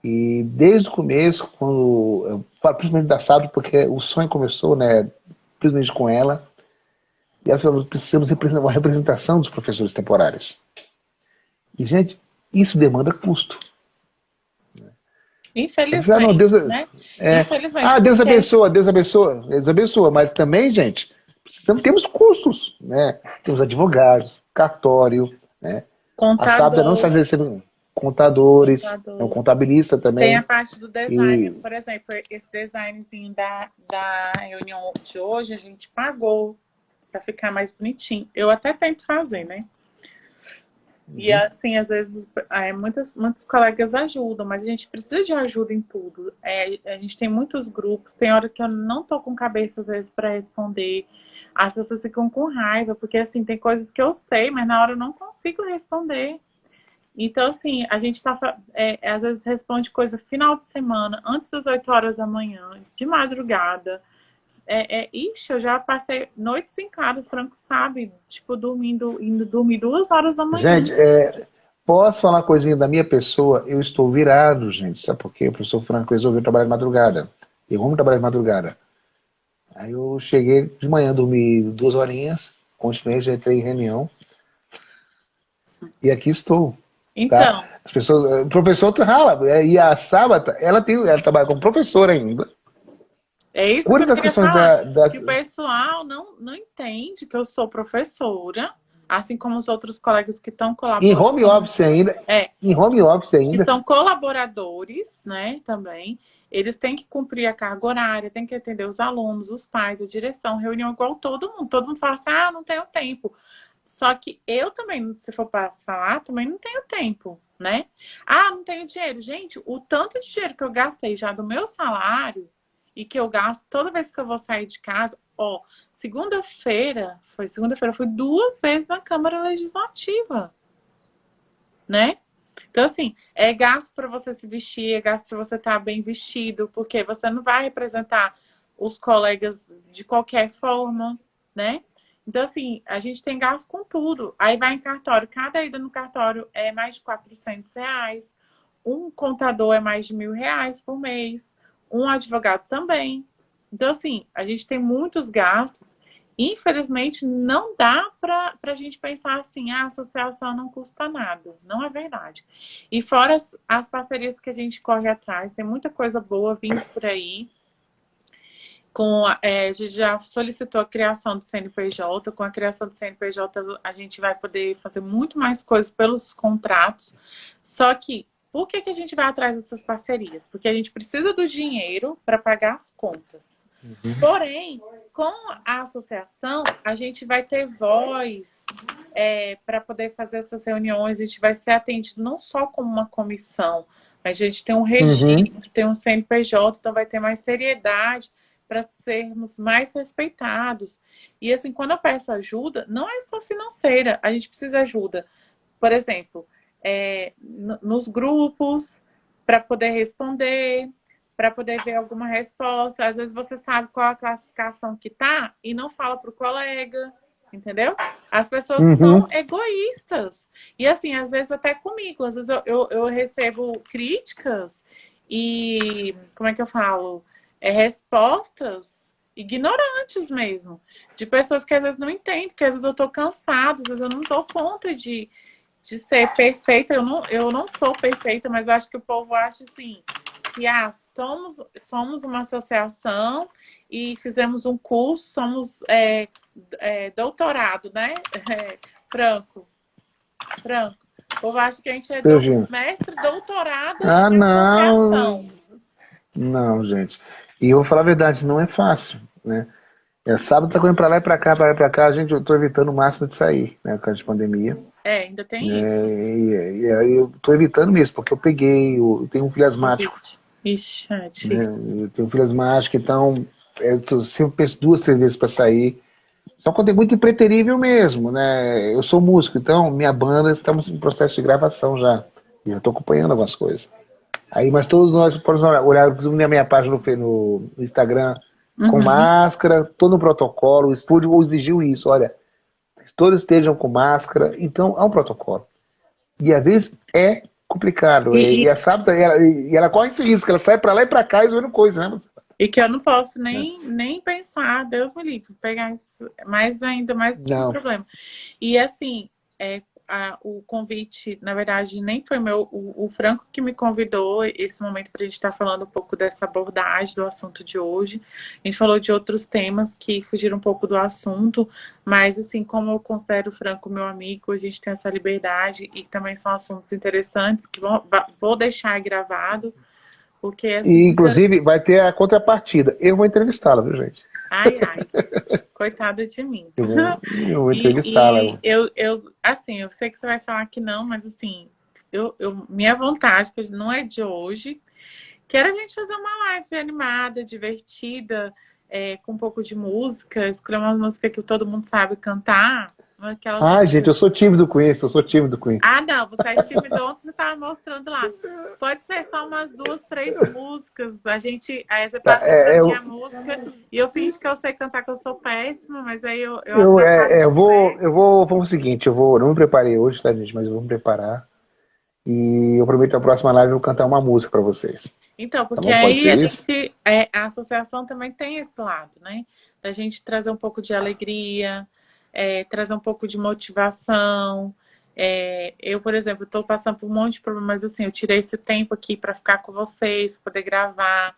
e desde o começo, principalmente da Sábio, porque o sonho começou, né, principalmente com ela, e ela falou, precisamos de uma representação dos professores temporários. E, gente, isso demanda custo. Não, Infelizmente, Deus, né? Infelizmente, Deus porque abençoa, Deus abençoa, mas também, gente, temos custos, né? Temos advogados, cartório, né? A Sábia não está contador, recebendo contadores, é um contador, contabilista tem a também, parte do design. e Por exemplo, esse designzinho da reunião de hoje, a gente pagou para ficar mais bonitinho. Eu até tento fazer, né? E uhum, assim, às vezes, muitos colegas ajudam, mas a gente precisa de ajuda em tudo. A gente tem muitos grupos, tem hora que eu não tô com cabeça, às vezes, para responder. As pessoas ficam com raiva, porque assim, tem coisas que eu sei, mas na hora eu não consigo responder. Então, assim, a gente às vezes responde coisa final de semana, antes das 8 horas da manhã, de madrugada. Ixi, eu já passei noites em casa, o Franco sabe, tipo, indo dormir 2 horas da manhã. gente, posso falar uma coisinha da minha pessoa? Eu estou virado, gente, sabe por quê? O professor Franco resolveu trabalhar de madrugada. E vamos trabalhar de madrugada. Aí eu cheguei de manhã, dormi 2 horinhas, continuei, já entrei em reunião, e aqui estou. Tá? Então, As pessoas, o professor rala, e a Sábata, ela trabalha como professora ainda. é isso que Cura eu das queria questões falar. Que das. o pessoal não entende que eu sou professora, assim como os outros colegas que estão Em colaborando, home office ainda. é, Em home office que ainda. são colaboradores, né, também. Eles têm que cumprir a carga horária, têm que atender os alunos, os pais, a direção, reunião igual todo mundo. Todo mundo fala assim, não tenho tempo. Só que eu também, se for para falar, também não tenho tempo, né? Não tenho dinheiro. Gente, o tanto de dinheiro que eu gastei já do meu salário e que eu gasto toda vez que eu vou sair de casa, segunda-feira, eu fui 2 vezes na Câmara Legislativa, né? Então, assim, é gasto para você se vestir, é gasto para você estar bem vestido, porque você não vai representar os colegas de qualquer forma, né? Então, assim, a gente tem gasto com tudo. Aí vai em cartório. Cada ida no cartório é mais de R$ 400. Um contador é mais de R$ 1.000 por mês. Um advogado também. Então, assim, a gente tem muitos gastos. Infelizmente, não dá para a gente pensar assim, a associação não custa nada. Não é verdade. E fora as parcerias que a gente corre atrás, tem muita coisa boa vindo por aí. A gente já solicitou a criação do CNPJ. Com a criação do CNPJ, a gente vai poder fazer muito mais coisas pelos contratos. Só que Por que que a gente vai atrás dessas parcerias? Porque a gente precisa do dinheiro para pagar as contas. Porém, com a associação, a gente vai ter voz para poder fazer essas reuniões, a gente vai ser atendido não só como uma comissão, mas a gente tem um registro, tem um CNPJ, então vai ter mais seriedade para sermos mais respeitados. E assim, quando eu peço ajuda, não é só financeira, a gente precisa de ajuda. Por exemplo, nos grupos, para poder responder, para poder ver alguma resposta. Às vezes você sabe qual a classificação que tá e não fala para o colega, entendeu? As pessoas são egoístas. E assim, às vezes até comigo, às vezes eu recebo críticas e, como é que eu falo? Respostas ignorantes mesmo, de pessoas que às vezes não entendem, que às vezes eu tô cansada, às vezes eu não dou conta de ser perfeita. Eu não sou perfeita, mas eu acho que o povo acha assim, que somos uma associação e fizemos um curso, somos doutorado, né? Franco. O povo acha que a gente é mestre doutorado em associação. Não, gente. E eu vou falar a verdade, não é fácil, né? Sábado tá correndo pra lá e pra cá, gente, eu tô evitando o máximo de sair, né, por causa de pandemia. Ainda tem isso. E aí eu tô evitando mesmo, porque eu tenho um filho asmático. Ixi, é Né? difícil. Eu tenho um filho asmático, então eu sempre penso 2, 3 vezes pra sair. Só quando é muito impreterível mesmo, né? Eu sou músico, então minha banda, estamos em processo de gravação já. E eu tô acompanhando algumas coisas. Aí, mas todos nós podemos olhar, inclusive na minha página no Instagram, com máscara, todo no protocolo. O estúdio exigiu isso, olha, todos estejam com máscara, então há um protocolo. E às vezes é complicado. E a sábado, ela corre esse risco, ela sai pra lá e pra cá resolvendo coisa, né? E que eu não posso nem pensar, Deus me livre, pegar isso, mais um problema. E assim, o convite, na verdade, nem foi meu, o Franco que me convidou esse momento para a gente estar falando um pouco dessa abordagem do assunto de hoje. A gente falou de outros temas que fugiram um pouco do assunto, mas assim, como eu considero o Franco meu amigo, a gente tem essa liberdade e também são assuntos interessantes que vou deixar gravado. Porque, assim, e, inclusive, vai ter a contrapartida. Eu vou entrevistá-la, viu, gente? Ai, coitada de mim. Eu vou entrevistá-la. Assim, eu sei que você vai falar que não, mas assim, minha vontade, que não é de hoje, que era a gente fazer uma live animada, divertida, com um pouco de música, escolher uma música que todo mundo sabe cantar. Gente, eu sou tímido com isso, Ah, não, você é tímido, ontem você estava mostrando lá. Pode ser só umas 2, 3 músicas. Aí você passa pra minha música e eu finjo que eu sei cantar, que eu sou péssima, mas aí eu vamos o seguinte, não me preparei hoje, tá, gente, mas eu vou me preparar. E eu prometo a próxima live eu vou cantar uma música para vocês. Então, porque aí a associação também tem esse lado, né? Da gente trazer um pouco de alegria, trazer um pouco de motivação. Eu, por exemplo, estou passando por um monte de problemas, mas assim, eu tirei esse tempo aqui para ficar com vocês, poder gravar,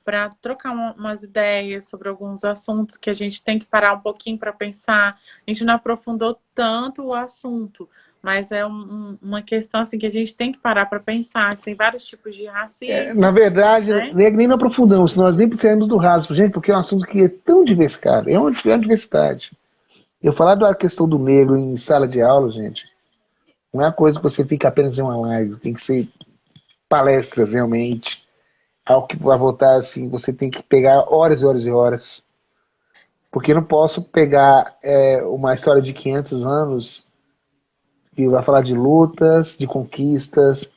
para trocar umas ideias sobre alguns assuntos que a gente tem que parar um pouquinho para pensar. A gente não aprofundou tanto o assunto, mas é uma questão assim que a gente tem que parar para pensar, que tem vários tipos de racismo. Na verdade, né? nem não aprofundamos, nós nem precisamos do raso, gente, porque é um assunto que é tão diversificado, é uma diversidade. Eu falar da questão do negro em sala de aula, gente, não é uma coisa que você fica apenas em uma live, tem que ser palestras realmente, algo que vai voltar assim, você tem que pegar horas e horas e horas, porque eu não posso pegar uma história de 500 anos que vai falar de lutas, de conquistas,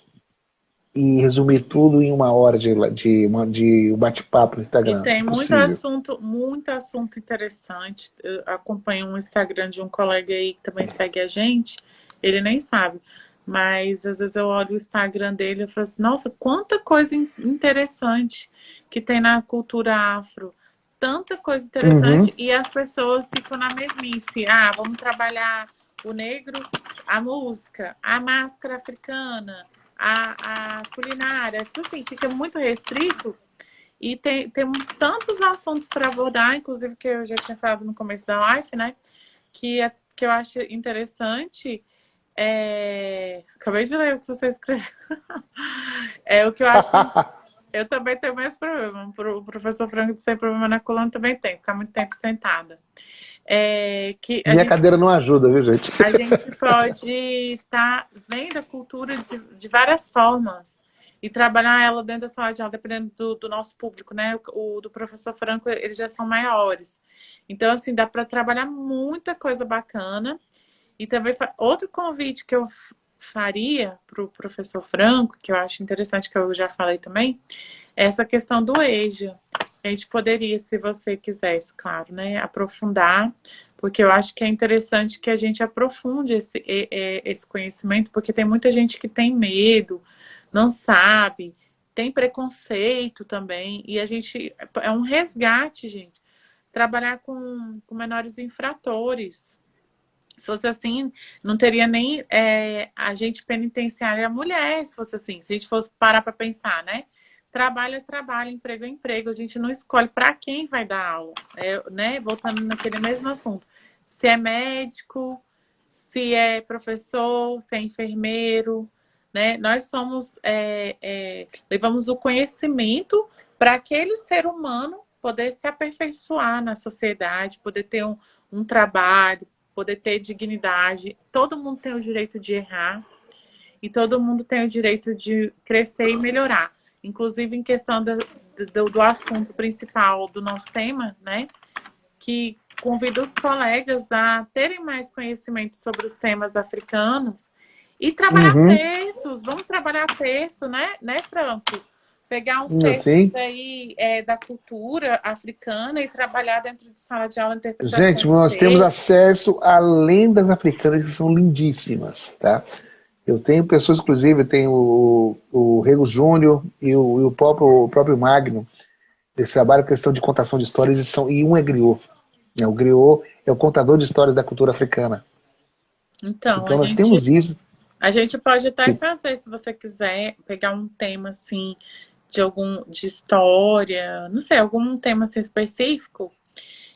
e resumir tudo em 1 hora de bate-papo no Instagram. E tem muito assunto interessante. Eu acompanho um Instagram de um colega aí que também segue a gente, ele nem sabe. Mas às vezes eu olho o Instagram dele e falo assim, nossa, quanta coisa interessante que tem na cultura afro. Tanta coisa interessante. E as pessoas ficam na mesmice. Vamos trabalhar o negro, a música, a máscara africana, a culinária. Isso assim, fica muito restrito. E temos tantos assuntos para abordar, inclusive que eu já tinha falado no começo da live, né? Que eu acho interessante Acabei de ler o que você escreveu. É o que eu acho. Eu também tenho mais problema. O professor Franco sem problema na coluna também tem, ficar muito tempo sentada. Que Minha cadeira não ajuda, viu, gente? a gente pode estar vendo a cultura de várias formas e trabalhar ela dentro da sala de aula, dependendo do nosso público, né? O do professor Franco, eles já são maiores. Então, assim, dá para trabalhar muita coisa bacana. E também, outro convite que eu faria para o professor Franco, que eu acho interessante, que eu já falei também, é essa questão do EJA. A gente poderia, se você quisesse, claro, né, aprofundar, porque eu acho que é interessante que a gente aprofunde esse conhecimento, porque tem muita gente que tem medo, não sabe, tem preconceito também, e a gente, é um resgate, gente, trabalhar com menores infratores. Se fosse assim, não teria nem agente penitenciária mulher, se fosse assim. Se a gente fosse parar para pensar, né? Trabalho é trabalho, emprego é emprego. A gente não escolhe para quem vai dar aula, né? Voltando naquele mesmo assunto. Se é médico, se é professor, se é enfermeiro, né? Nós somos, levamos o conhecimento para aquele ser humano poder se aperfeiçoar na sociedade, poder ter um trabalho, poder ter dignidade. Todo mundo tem o direito de errar e todo mundo tem o direito de crescer e melhorar. Inclusive em questão do assunto principal do nosso tema, né? Que convido os colegas a terem mais conhecimento sobre os temas africanos e trabalhar textos. Vamos trabalhar texto, né, Franco? Pegar uns textos Assim. aí da cultura africana e trabalhar dentro de sala de aula, interpretação Gente, de nós temos texto. acesso a lendas africanas que são lindíssimas, tá? Eu tenho pessoas, inclusive, eu tenho o Rego Júnior e o próprio Magno, eles trabalham questão de contação de histórias e um é griot. Né? O griot é o contador de histórias da cultura africana. Então, Então nós temos isso. a gente pode até fazer, se você quiser, pegar um tema assim de história, não sei, algum tema assim, específico,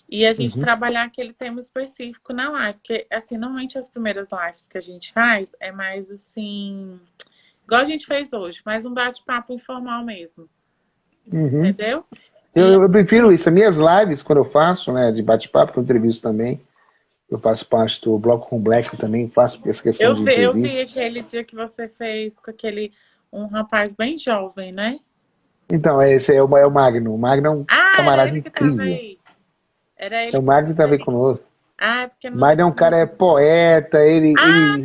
e a gente Uhum. trabalhar aquele tema específico na live. Porque, assim, normalmente as primeiras lives que a gente faz é mais assim, igual a gente fez hoje, mais um bate-papo informal mesmo. Uhum. Entendeu? E Eu prefiro isso. As minhas lives, quando eu faço, né, de bate-papo, que eu entrevisto também, eu faço parte do Bloco com Black, eu também faço essa questão de eu vi entrevistas. aquele dia que você fez com aquele um rapaz bem jovem, né? Então, esse é o Magno. O Magno é um Ah, era camarada ele que estava incrível. aí. Era É ele o que Magno que estava está aí aí. conosco. Ah, porque O não deu Magno é um pra cara, é ver. poeta, Ah, ele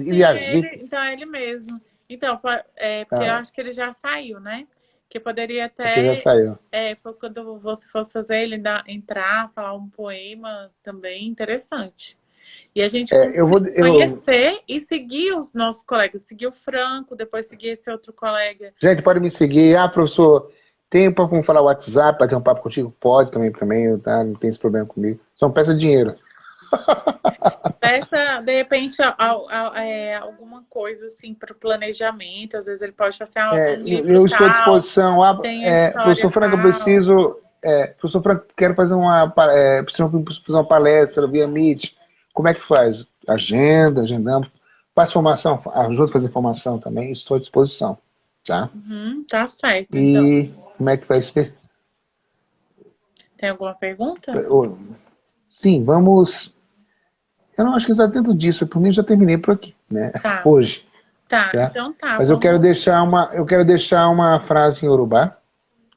sim, é agita. ele. Então é ele mesmo. Então, porque eu Tá? acho que ele já saiu, né? Que poderia Acho que já até, saiu. quando você fosse fazer ele entrar, falar um poema também interessante. E a gente Eu vou, conhecer e seguir os nossos colegas. Seguir o Franco, depois seguir esse outro colega. gente, pode me seguir. Ah, professor, tem para como falar WhatsApp, para ter um papo contigo? Pode também, tá? Não tem esse problema comigo. Só não peça dinheiro. Peça, de repente, alguma coisa assim para o planejamento. Às vezes ele pode fazer um livro Eu estou à tal, disposição. tem a história Professor Franco, eu tal. preciso. Professor Franco, quero fazer preciso fazer uma palestra via Meet. Como é que faz? Agendamos. Faz formação, ajuda a fazer formação também. Estou à disposição. Tá? Uhum, tá certo, então. E como é que vai ser? Tem alguma pergunta? Sim, vamos. Eu não acho que está dentro disso. Por mim, eu já terminei por aqui, né? Tá, Hoje. tá. Tá? Então tá, Mas vamos. eu quero deixar uma frase em Urubá.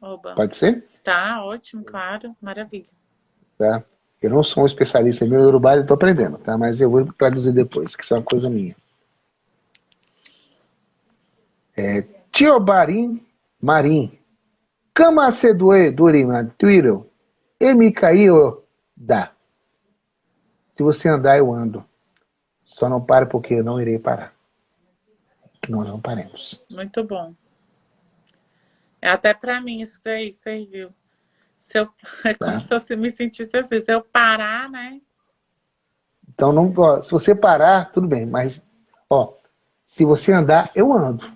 Oba. Pode ser? Tá, ótimo, claro. Maravilha. Tá? Eu não sou um especialista em meu Urubá, eu estou aprendendo, tá? Mas eu vou traduzir depois, que isso é uma coisa minha. Tiobarim Marim, Kamasedue Durima Twitter, Emikaio da. Se você andar, eu ando. Só não pare porque eu não irei parar. Nós não paremos. Muito bom. Até pra mim isso daí serviu. Se eu, é como Tá? se eu me sentisse assim. Se eu parar, né? Então, não, ó, se você parar, tudo bem, mas ó, se você andar, eu ando.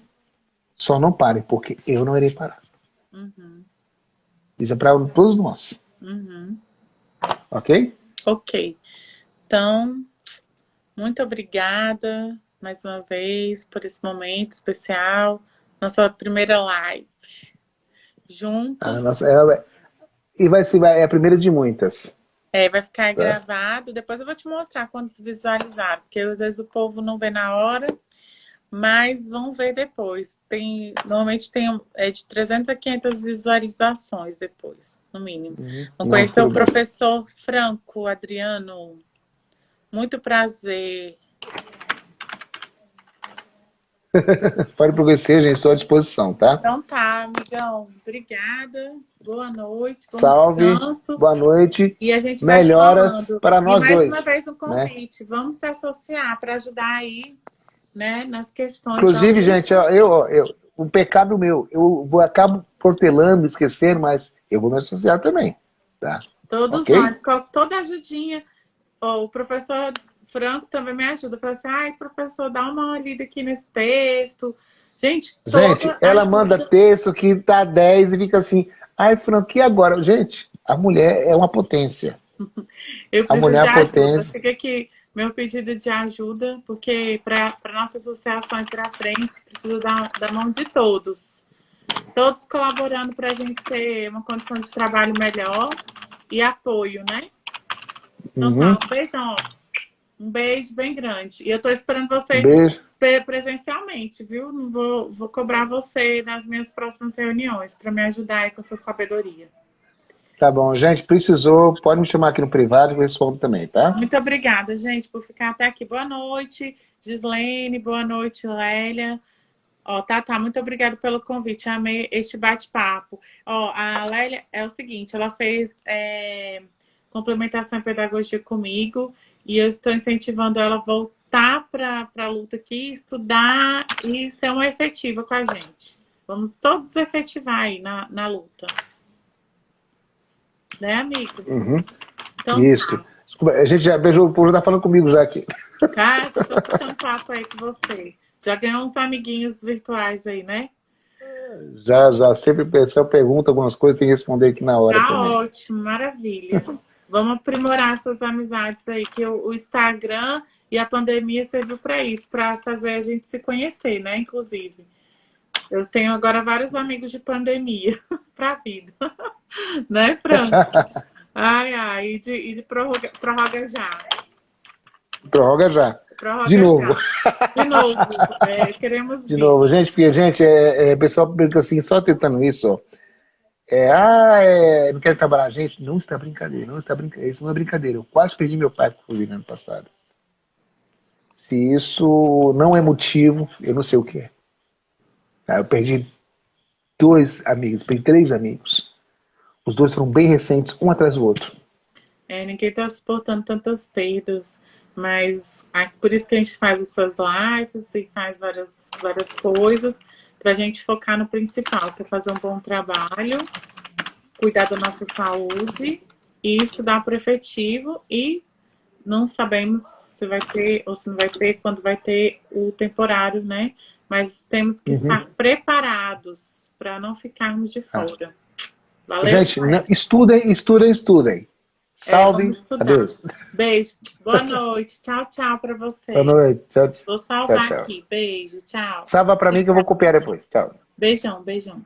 Só não pare, porque eu não irei parar. Uhum, Isso é para todos nós. uhum. Ok? Ok. Então, muito obrigada. mais uma vez por esse momento especial, nossa primeira live A juntos. nossa, e é a primeira de muitas. Vai ficar Tá? gravado. Depois eu vou te mostrar quantos visualizaram, porque às vezes o povo não vê na hora, mas vão ver depois. Normalmente tem de 300 a 500 visualizações depois, no mínimo. Vamos Não, conhecer o tudo bem. professor Franco Adriano. Muito prazer. Pode progredir, gente, estou à disposição, tá? Então tá, amigão. Obrigada. Boa noite, bom Salve, descanso. boa noite, E a gente vai se melhoras falando. para E nós mais uma dois, vez um né? convite. Vamos se associar para ajudar aí, né, nas questões da Inclusive, gente, luta. o pecado meu, acabo protelando, esquecendo, mas eu vou me associar também, tá? Todos Ok? nós, toda ajudinha. O professor Franco também me ajuda. Fala assim, ai, professor, dá uma lida aqui nesse texto. Gente, Gente, toda ela manda ajuda. texto que tá 10 e fica assim, ai, Franco, e agora? Gente, a mulher é uma potência. Eu A preciso mulher é de uma ajuda. potência. Fica aqui meu pedido de ajuda, porque para nossa associação ir para frente, precisa da mão de todos. Todos colaborando para a gente ter uma condição de trabalho melhor e apoio, né? Então Uhum. tá, um beijão. Um beijo bem grande. E eu tô esperando você Beijo. presencialmente, viu? Não vou cobrar você nas minhas próximas reuniões para me ajudar aí com a sua sabedoria. Tá bom, gente, precisou, pode me chamar aqui no privado que eu respondo também, tá? Muito obrigada, gente, por ficar até aqui. Boa noite, Gislaine. Boa noite, Lélia. Ó, tá, muito obrigada pelo convite. Amei este bate-papo. Ó, a Lélia é o seguinte, ela fez complementação em pedagogia comigo e eu estou incentivando ela a voltar para a luta aqui, estudar e ser uma efetiva com a gente. Vamos todos efetivar aí na luta. Né, amigo? Uhum. Então Isso. tá. Desculpa, a gente já beijou, o povo já tá falando comigo já aqui. Tá, já tô puxando papo aí com você. Já ganhou uns amiguinhos virtuais aí, né? Já, sempre o pessoal pergunta algumas coisas, tem que responder aqui na hora Tá também. ótimo, maravilha. Vamos aprimorar essas amizades aí, que o Instagram e a pandemia serviu para isso, para fazer a gente se conhecer, né? Inclusive. Eu tenho agora vários amigos de pandemia para a vida. Né, Franco? Ai, e de prorroga já. Prorroga já. De Prorroga novo. já. De novo, queremos De novo. 20. Gente, porque, gente, o pessoal brinca assim, só tentando isso, ó. Não quero trabalhar. Gente, não está brincadeira, não está brincadeira. Isso não é brincadeira. Eu quase perdi meu pai por Covid no ano passado. Se isso não é motivo, eu não sei o que é. Tá? Eu perdi 2 amigos, perdi 3 amigos. Os 2 foram bem recentes, um atrás do outro. Ninguém está suportando tantas perdas, mas por isso que a gente faz essas lives e faz várias coisas para a gente focar no principal, que é fazer um bom trabalho, cuidar da nossa saúde e estudar para o efetivo e não sabemos se vai ter ou se não vai ter, quando vai ter o temporário, né? Mas temos que Uhum. estar preparados para não ficarmos de fora. Valeu? Gente, estudem, estudem, estudem. Vamos Salve. estudar. Adeus. Beijo. Boa noite. Tchau, tchau para Boa você. noite. Tchau, Vou tchau, salvar tchau. aqui. Beijo, tchau. Salva pra mim que eu vou Obrigada. copiar depois. Tchau. Beijão, beijão.